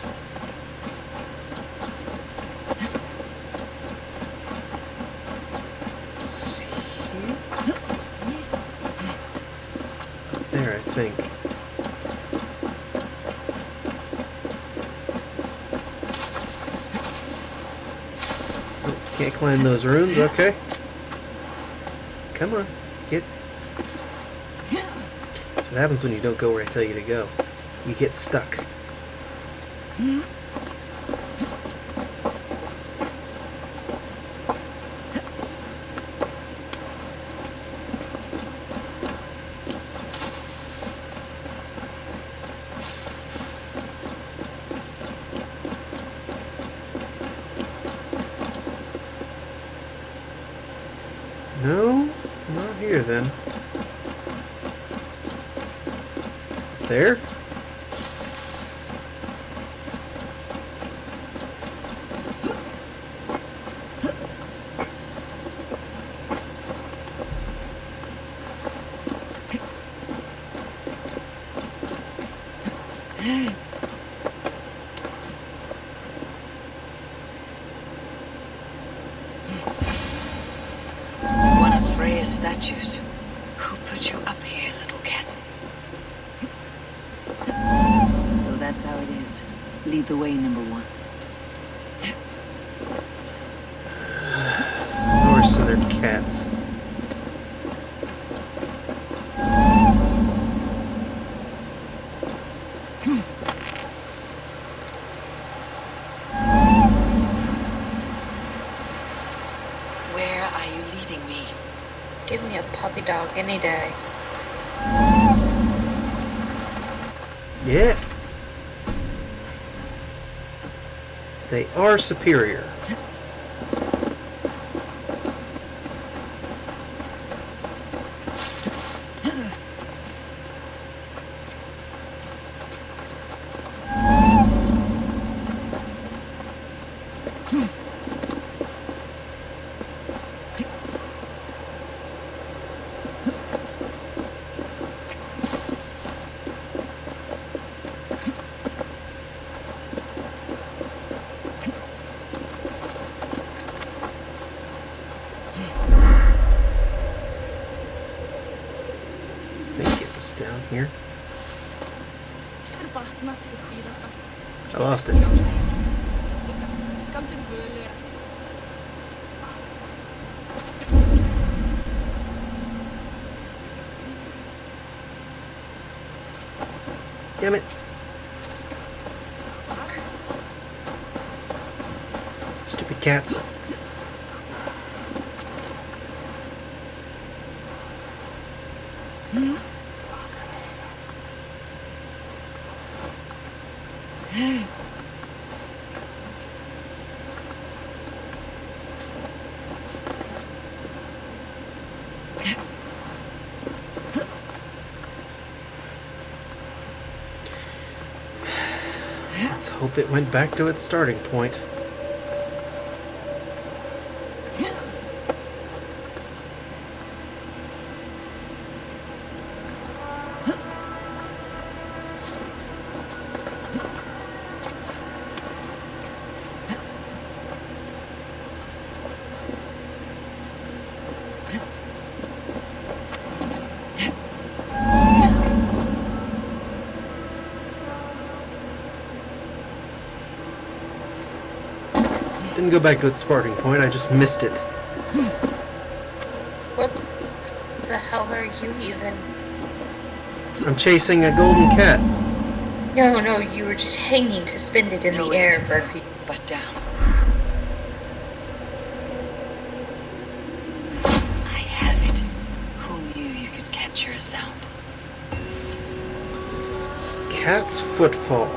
Up there, I think. Oh, can't climb those runes, okay. Come on, get. That's what happens when you don't go where I tell you to go. You get stuck. No, not here then. There? One of Freya's statues. Who put you up here, little cat? So that's how it is. Lead the way, nimble one. Norse and their cats. Where are you leading me? Give me a puppy dog any day. Yeah. They are superior. Down here. I lost it. Damn it. Stupid cats. Let's hope it went back to its starting point. Didn't go back to its starting point, I just missed it. What the hell are you even? I'm chasing a golden cat. No, you were just hanging suspended in the air for a few. But down. I have it. Who knew you could capture a sound? Cat's footfall.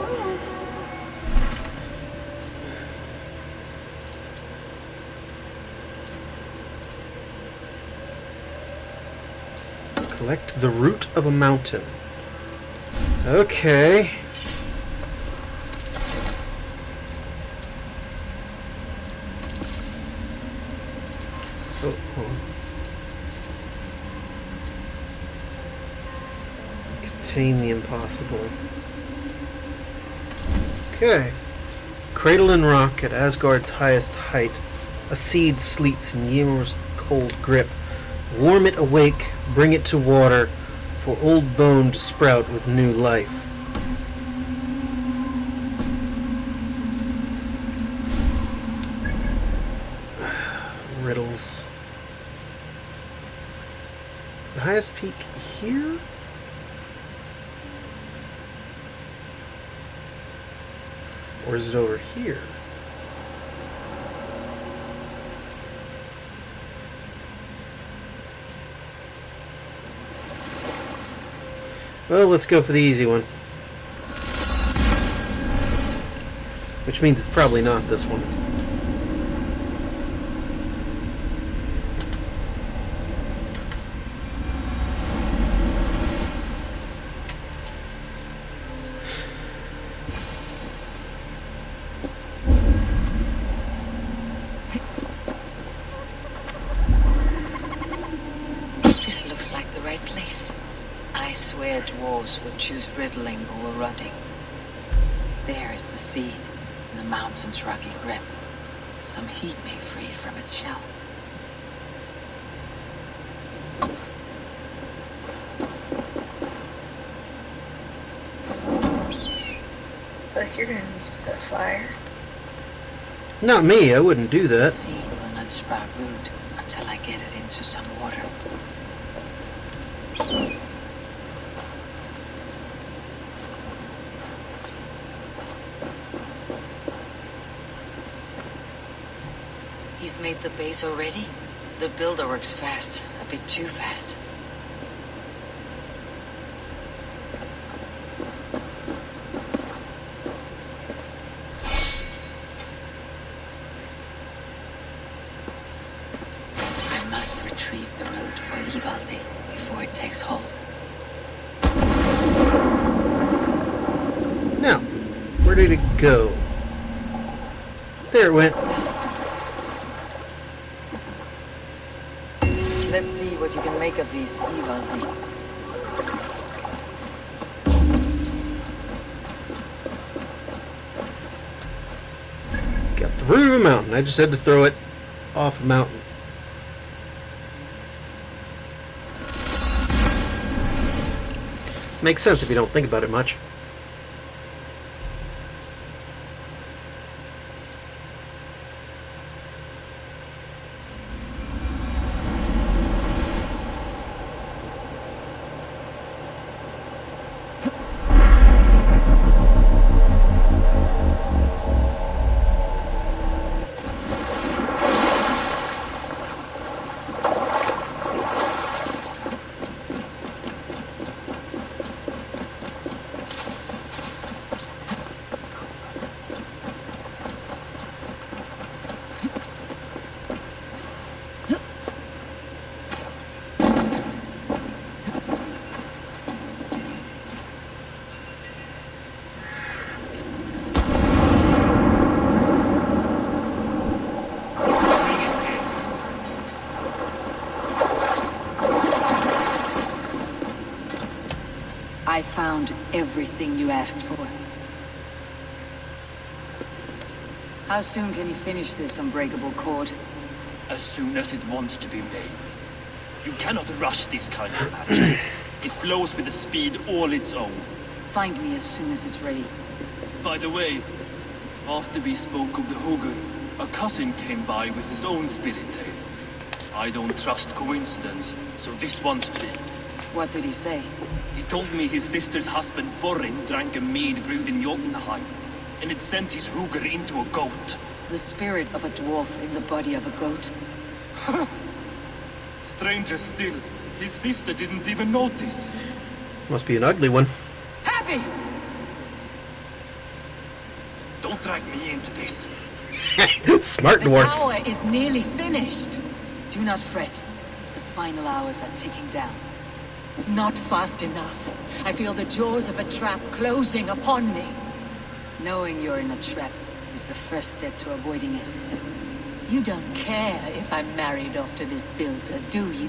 Collect the root of a mountain. Okay. Oh, hold on. Contain the impossible. Okay. Cradled in rock at Asgard's highest height, a seed sleets in Ymir's cold grip. Warm it awake, bring it to water, for old bone to sprout with new life. Riddles. The highest peak here? Or is it over here? Well, let's go for the easy one. Which means it's probably not this one. This looks like the right place. I swear dwarves would choose riddling over rutting. There is the seed, and the mountain's rocky grip. Some heat may free from its shell. like you're gonna need to set a fire. Not me, I wouldn't do The that. seed will not sprout root until I get it into some water. He's made the base already? The builder works fast, a bit too fast. I must retrieve the root for Ivaldi before it takes hold. Now, where did it go? There it went. Let's see what you can make of these Ivaldi. Got the root of a mountain. I just had to throw it off a mountain. Makes sense if you don't think about it much. I found everything you asked for. How soon can you finish this unbreakable cord? As soon as it wants to be made. You cannot rush this kind of magic. It flows with a speed all its own. Find me as soon as it's ready. By the way, after we spoke of the Hooger, a cousin came by with his own spirit tale. I don't trust coincidence, so this one's free. What did he say? He told me his sister's husband Borin drank a mead brewed in Jotunheim, and it sent his Hooger into a goat. The spirit of a dwarf in the body of a goat? Stranger still, his sister didn't even notice. Must be an ugly one. Heavy! Don't drag me into this. Smart The dwarf. tower is nearly finished. Do not fret. The final hours are ticking down. Not fast enough. I feel the jaws of a trap closing upon me. Knowing you're in a trap is the first step to avoiding it. You don't care if I'm married off to this builder, do you?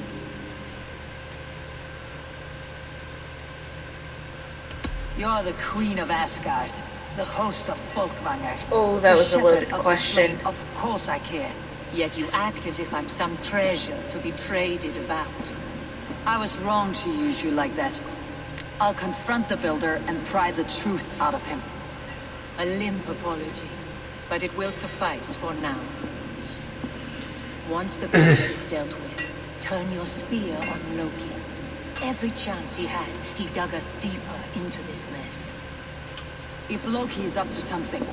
You're the Queen of Asgard, the host of Folkvanger. Oh, that the was a loaded shepherd of the question. slain. Of course I care. Yet you act as if I'm some treasure to be traded about. I was wrong to use you like that. I'll confront the builder and pry the truth out of him. A limp apology, but it will suffice for now. Once the builder is dealt with, turn your spear on Loki. Every chance he had, he dug us deeper into this mess. If Loki is up to something,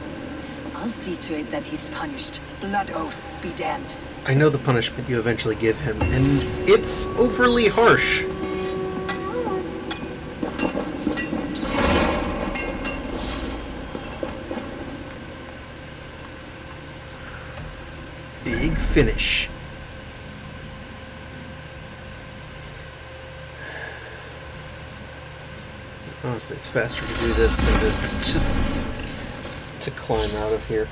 I'll see to it that he's punished. Blood oath be damned. I know the punishment you eventually give him, and it's overly harsh. Big finish. Honestly, it's faster to do this than it is to just to climb out of here.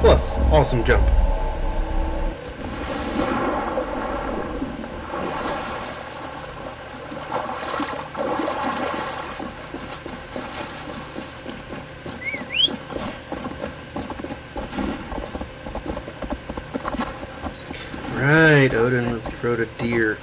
Plus, awesome jump. Right, Odin rode a deer.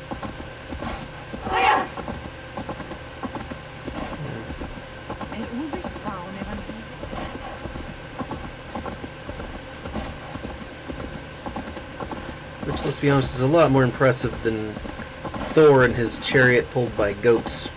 Which, let's be honest, is a lot more impressive than Thor and his chariot pulled by goats.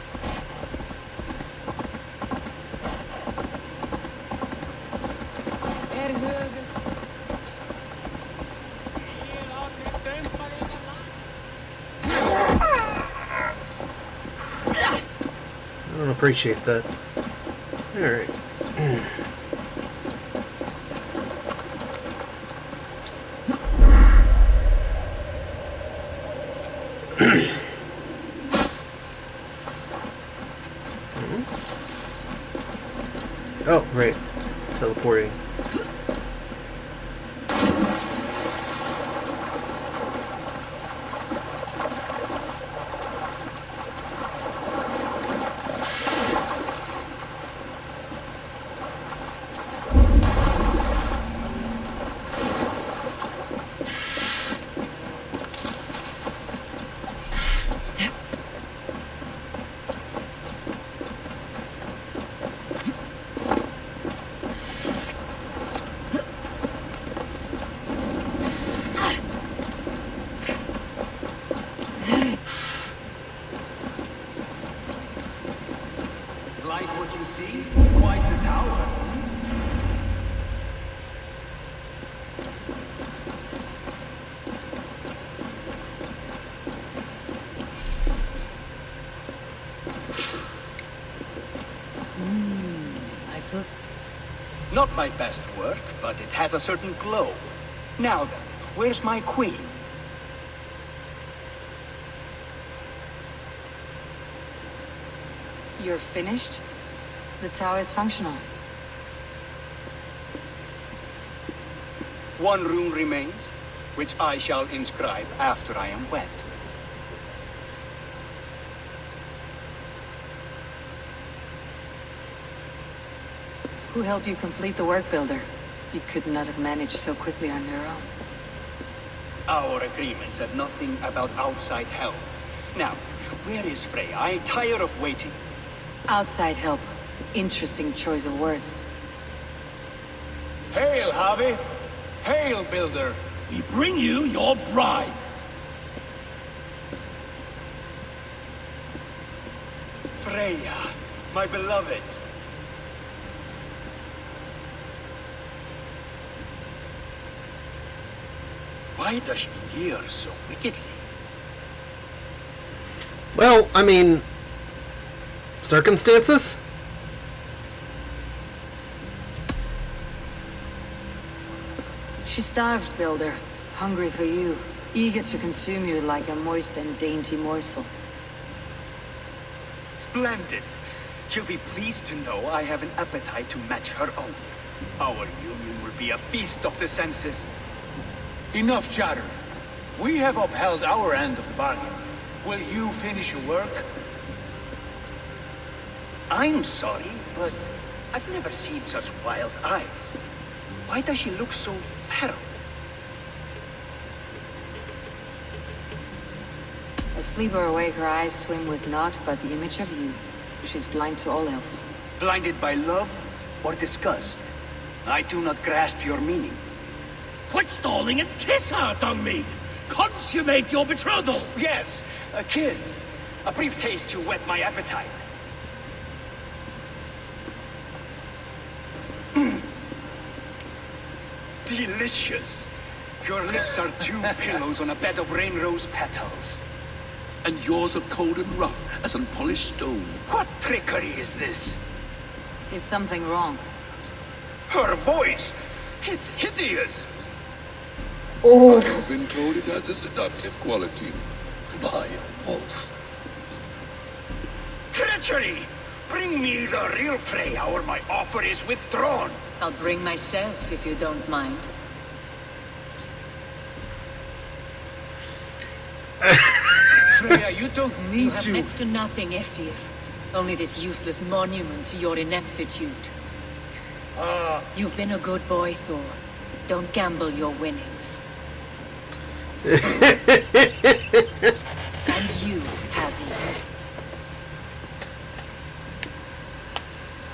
I don't appreciate that. Alright. Oh, right. Teleporting. Like what you see? Quite the tower. I feel... Not my best work, but it has a certain glow. Now then, where's my queen? You're finished? The tower is functional. One rune remains, which I shall inscribe after I am wed. Who helped you complete the work, Builder? You could not have managed so quickly on your own. Our agreement said nothing about outside help. Now, where is Freya? I'm tired of waiting. Outside help. Interesting choice of words. Hail, Javi! Hail, Builder! We bring you your bride. Freya, my beloved. Why does she leer so wickedly? Well, I mean, circumstances? She starved, Builder. Hungry for you. Eager to consume you like a moist and dainty morsel. Splendid. She'll be pleased to know I have an appetite to match her own. Our union will be a feast of the senses. Enough chatter. We have upheld our end of the bargain. Will you finish your work? I'm sorry, but I've never seen such wild eyes. Why does she look so feral? Asleep or awake, her eyes swim with naught but the image of you. She's blind to all else. Blinded by love or disgust? I do not grasp your meaning. Quit stalling and kiss her, dung meat! Consummate your betrothal! Yes, a kiss. A brief taste to whet my appetite. Delicious. Your lips are two pillows on a bed of rain rose petals. And yours are cold and rough as unpolished stone. What trickery is this? Is something wrong? Her voice! It's hideous! I have been told it has a seductive quality. By a wolf. Treachery! Bring me the real Freya or my offer is withdrawn. I'll bring myself if you don't mind. Freya, you don't need You have to... next to nothing, Esir. Only this useless monument to your ineptitude. You've been a good boy, Thor. Don't gamble your winnings. And you, Havi.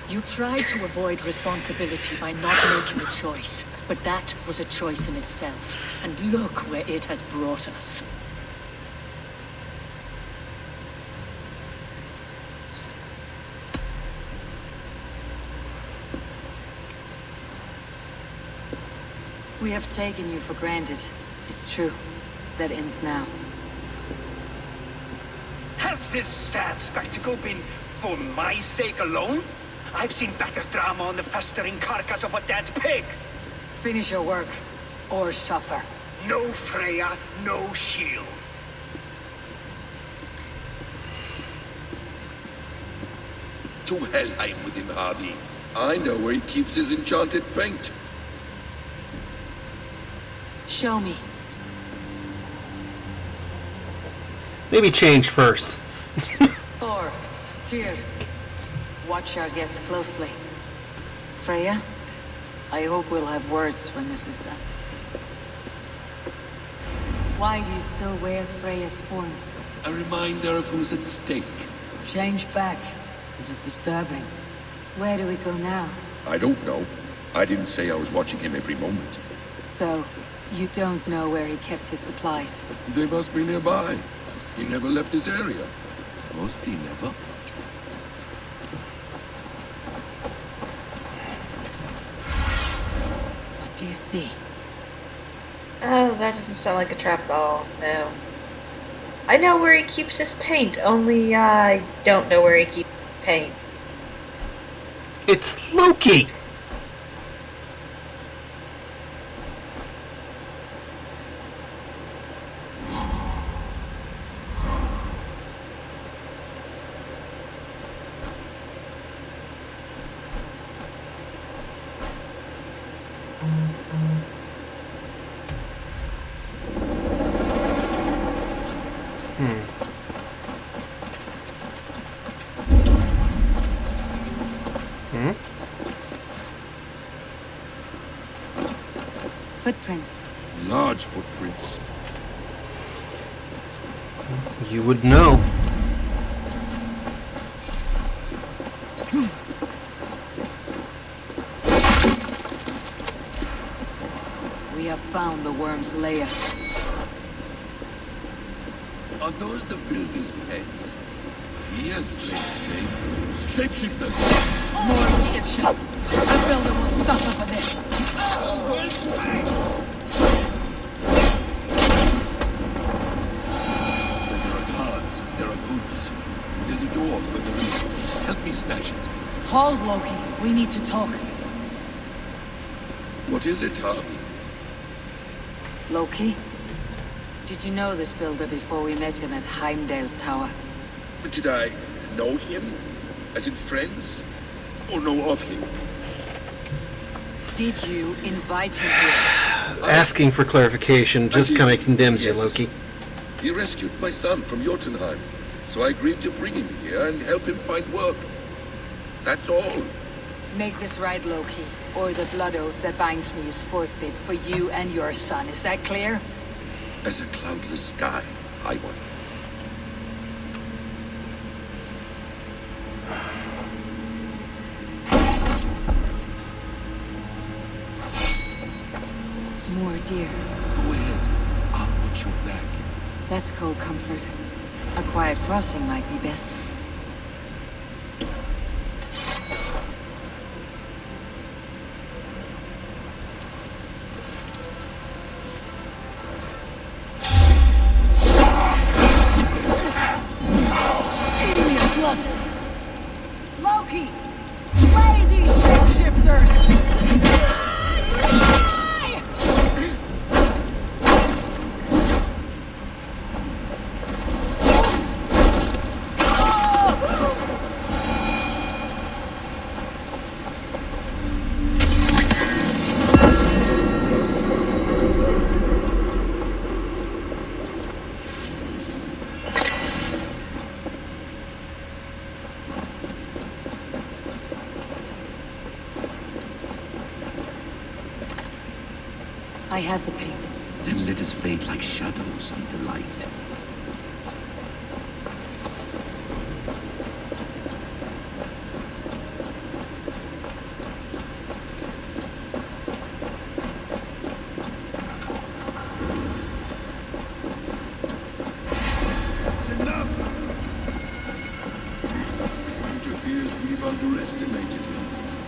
You tried to avoid responsibility by not making a choice, but that was a choice in itself. And look where it has brought us. We have taken you for granted. It's true. That ends now. Has this sad spectacle been for my sake alone? I've seen better drama on the festering carcass of a dead pig. Finish your work, or suffer. No Freya, no shield. To Helheim with him, Harvey. I know where he keeps his enchanted paint. Show me. Maybe change first. Thor, Tyr, watch our guests closely. Freya, I hope we'll have words when this is done. Why do you still wear Freya's form? A reminder of who's at stake. Change back. This is disturbing. Where do we go now? I don't know. I didn't say I was watching him every moment. So, you don't know where he kept his supplies? They must be nearby. He never left this area. Must he never? What do you see? Oh, that doesn't sound like a trap at all. No. I know where he keeps his paint, only I don't know where he keeps paint. It's Loki! Footprints. Large footprints. You would know. We have found the worm's lair. Are those the builder's pets? He has strange tastes. Shapeshifters! More deception. The builder will suffer for this. There are guards. There are goods. There's a door further in. Help me smash it. Hold, Loki. We need to talk. What is it, Harvey? Loki? Did you know this builder before we met him at Heimdall's tower? Did I know him? As in friends? Or know of him? Did you invite him here? Asking for clarification just kind of condemns you, Loki. He rescued my son from Jotunheim, so I agreed to bring him here and help him find work. That's all. Make this right, Loki, or the blood oath that binds me is forfeit for you and your son. Is that clear? As a cloudless sky, I won. More dear. Go ahead. I'll watch your back. That's cold comfort. A quiet crossing might be best. Loki! Slay these shapeshifters! I have the paint. Then let us fade like shadows in the light.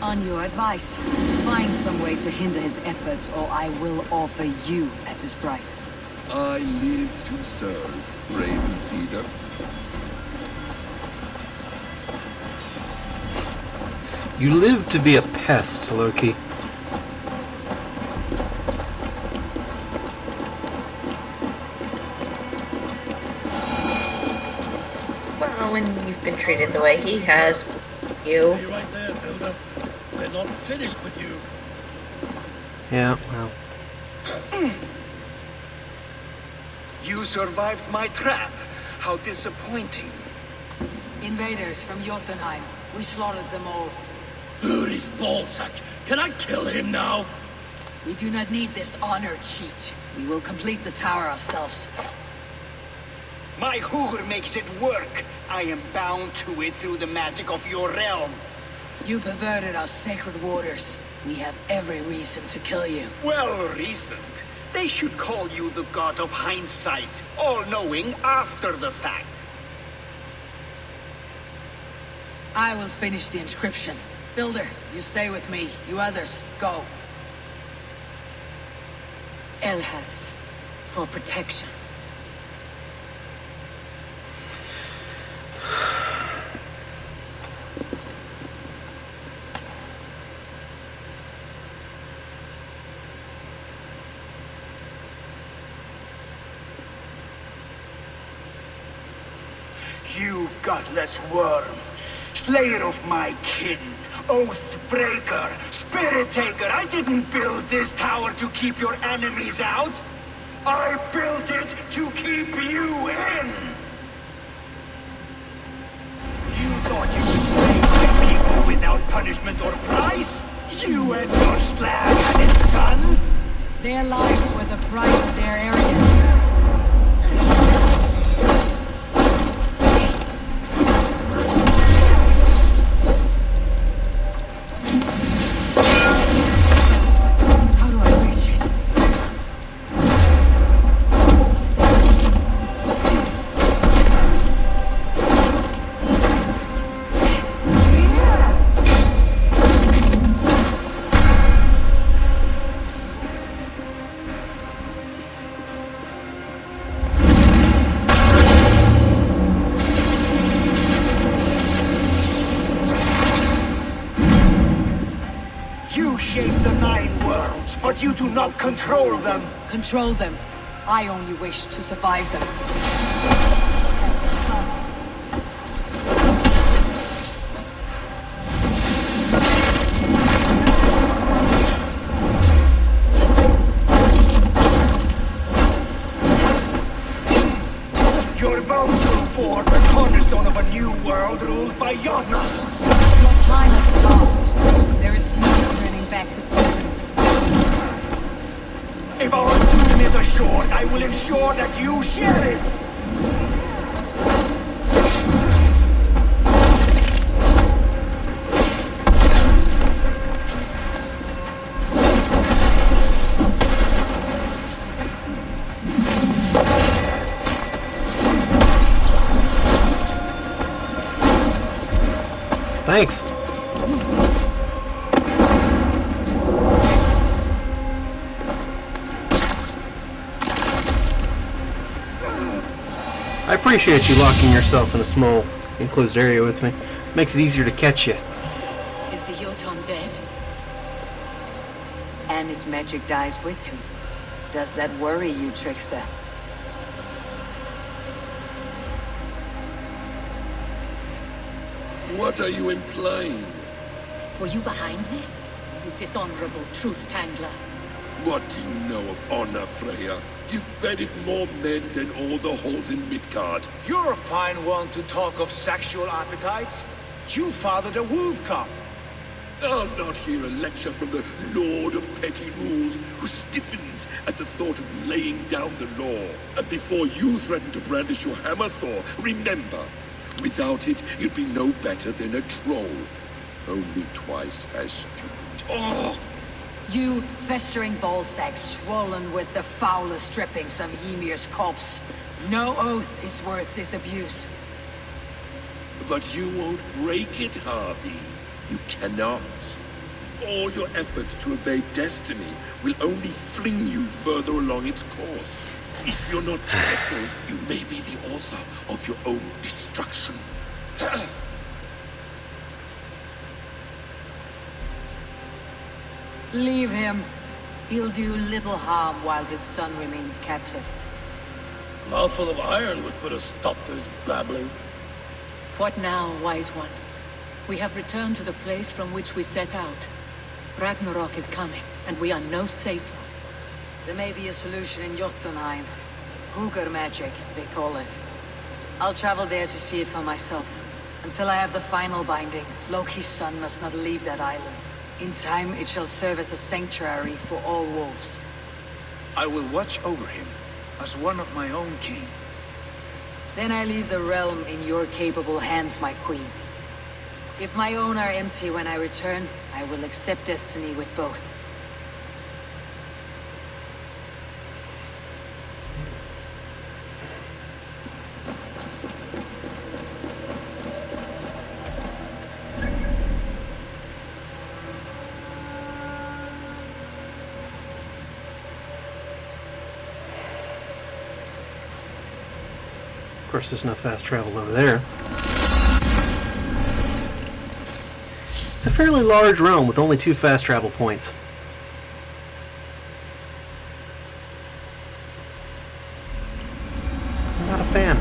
On your advice, find some way to hinder his efforts, or I will offer you as his price. I live to serve, brave leader. You live to be a pest, Loki. Well, when you've been treated the way he has, you. Stay right there, Builder. We're not finished with you. Yeah, well. You survived my trap. How disappointing. Invaders from Jotunheim. We slaughtered them all. Buri's ballsack. Can I kill him now? We do not need this honor cheat. We will complete the tower ourselves. My Hugr makes it work. I am bound to it through the magic of your realm. You perverted our sacred waters. We have every reason to kill you. Well reasoned. They should call you the god of hindsight, all-knowing after the fact. I will finish the inscription. Builder, you stay with me. You others, go. Elhas, for protection. You godless worm, slayer of my kin, oath breaker, spirit taker. I didn't build this tower to keep your enemies out. I built it to keep you in. You thought you could slay my people without punishment or price? You and your slab and its son? Their lives were the price of their arrogance. But you do not control them. Control them. I only wish to survive them. Your bones will form the cornerstone of a new world ruled by Jotnar. Your time has passed. There is no turning back the seasons. If our doom is assured, I will ensure that you share it! Thanks. I appreciate you locking yourself in a small, enclosed area with me. Makes it easier to catch you. Is the Jotun dead? And his magic dies with him. Does that worry you, trickster? What are you implying? Were you behind this? You dishonorable truth-tangler. What do you know of honor, Freya? You've bedded more men than all the halls in Midgard. You're a fine one to talk of sexual appetites. You fathered a wolf cub. I'll not hear a lecture from the Lord of Petty Rules, who stiffens at the thought of laying down the law. And before you threaten to brandish your hammer, Thor, remember, without it, you'd be no better than a troll. Only twice as stupid. Oh! You festering ballsack swollen with the foulest drippings of Ymir's corpse. No oath is worth this abuse. But you won't break it, Harvey. You cannot. All your efforts to evade destiny will only fling you further along its course. If you're not careful, you may be the author of your own destruction. Leave him. He'll do little harm while his son remains captive. A mouthful of iron would put a stop to his babbling. What now, wise one? We have returned to the place from which we set out. Ragnarok is coming, and we are no safer. There may be a solution in Jotunheim. Hugger magic, they call it. I'll travel there to see it for myself. Until I have the final binding, Loki's son must not leave that island. In time, it shall serve as a sanctuary for all wolves. I will watch over him, as one of my own kin. Then I leave the realm in your capable hands, my queen. If my own are empty when I return, I will accept destiny with both. Of course, there's no fast travel over there. It's a fairly large realm with only 2 fast travel points. I'm not a fan.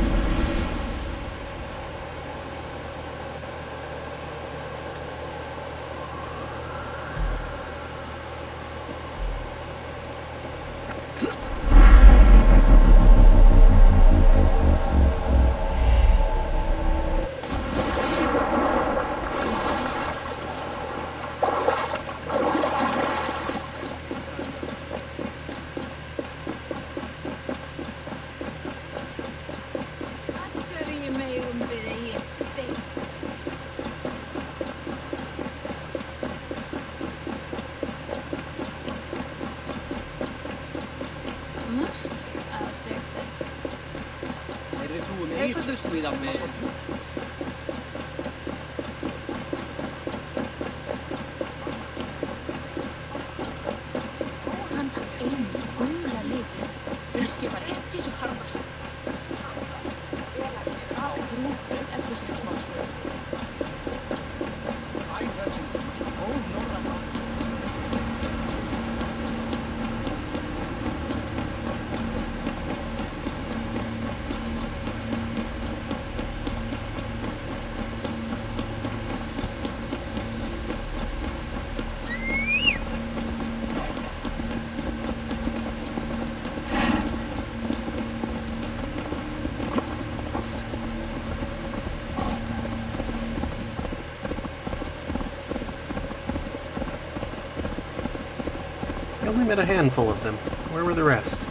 I only met a handful of them. Where were the rest?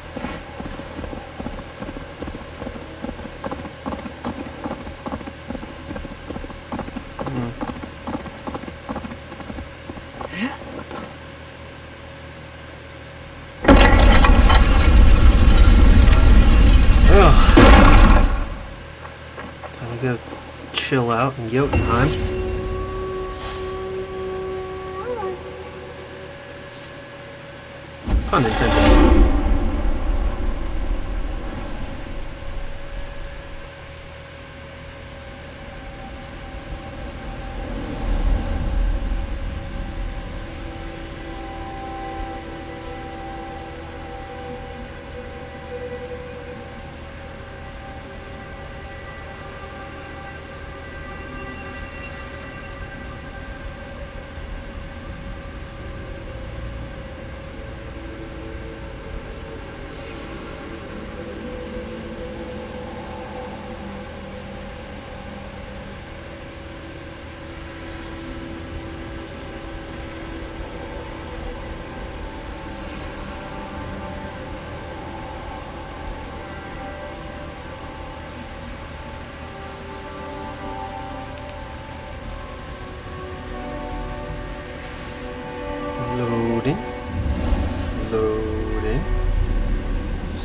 Time to go chill out in Jotunheim. Pun intended.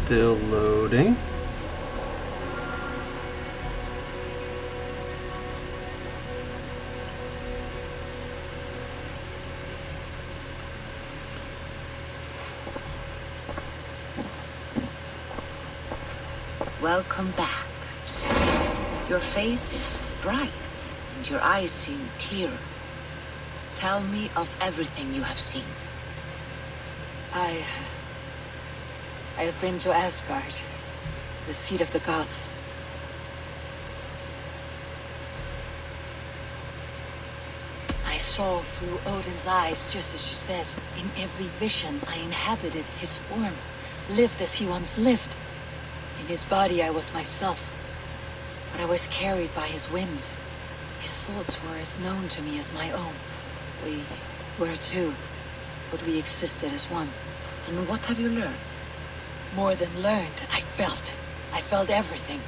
Still loading. Welcome back. Your face is bright, and your eyes seem clearer. Tell me of everything you have seen. I have been to Asgard, the seat of the gods. I saw through Odin's eyes, just as you said. In every vision, I inhabited his form, lived as he once lived. In his body, I was myself, but I was carried by his whims. His thoughts were as known to me as my own. We were two, but we existed as one. And what have you learned? More than learned, I felt. I felt everything.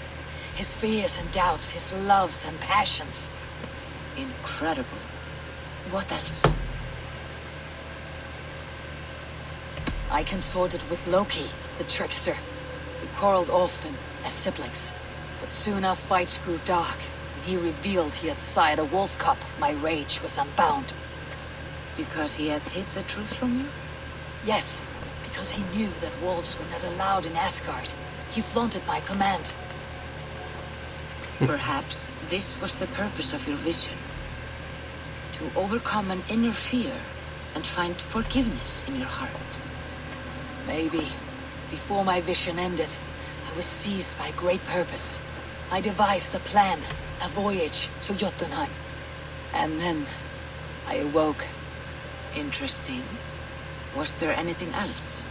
His fears and doubts, his loves and passions. Incredible. What else? I consorted with Loki, the trickster. We quarreled often, as siblings. But soon our fights grew dark. When he revealed he had sired a wolf cub, my rage was unbound. Because he had hid the truth from you? Yes, because he knew that wolves were not allowed in Asgard. He flaunted my command. Perhaps this was the purpose of your vision. To overcome an inner fear and find forgiveness in your heart. Maybe. Before my vision ended, I was seized by great purpose. I devised a plan, a voyage to Jotunheim. And then, I awoke. Interesting. Was there anything else?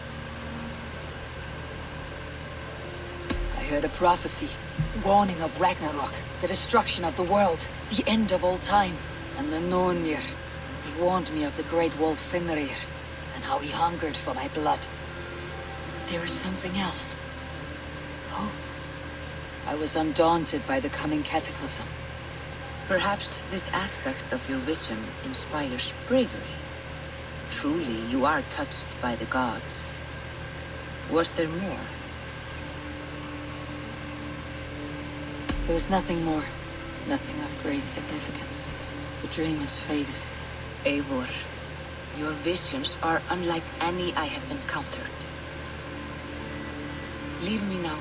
I heard a prophecy, warning of Ragnarok, the destruction of the world, the end of all time. And the Nornir, he warned me of the great wolf Fenrir, and how he hungered for my blood. But there was something else. Hope. I was undaunted by the coming cataclysm. Perhaps this aspect of your vision inspires bravery. Truly, you are touched by the gods. Was there more? There was nothing more. Nothing of great significance. The dream has faded. Eivor, your visions are unlike any I have encountered. Leave me now.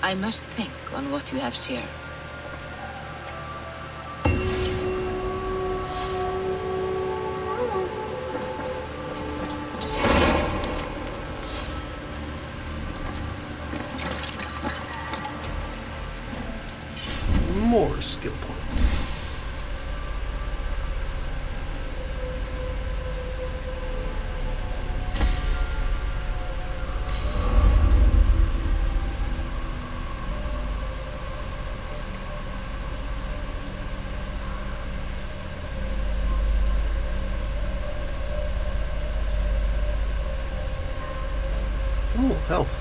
I must think on what you have shared. More skill points. Ooh, health.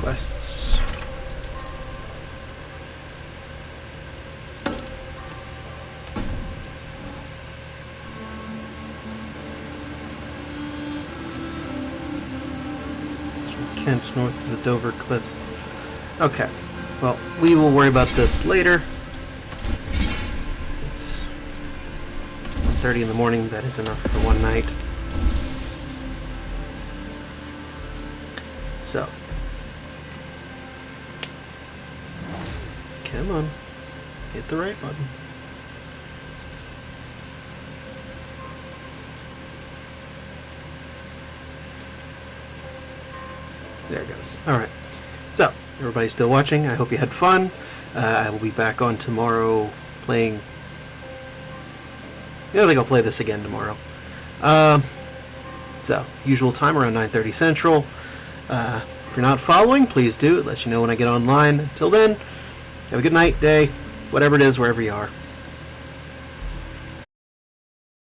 Quests. Kent, north of the Dover Cliffs. Okay. Well, we will worry about this later. It's 1:30 in the morning. That is enough for one night. So. Come on. Hit the right button. There it goes. Alright. So, everybody still watching. I hope you had fun. I will be back on tomorrow playing... Yeah, I think I'll play this again tomorrow. So, usual time around 9:30 Central. If you're not following, please do. It lets you know when I get online. Until then, have a good night, day, whatever it is, wherever you are.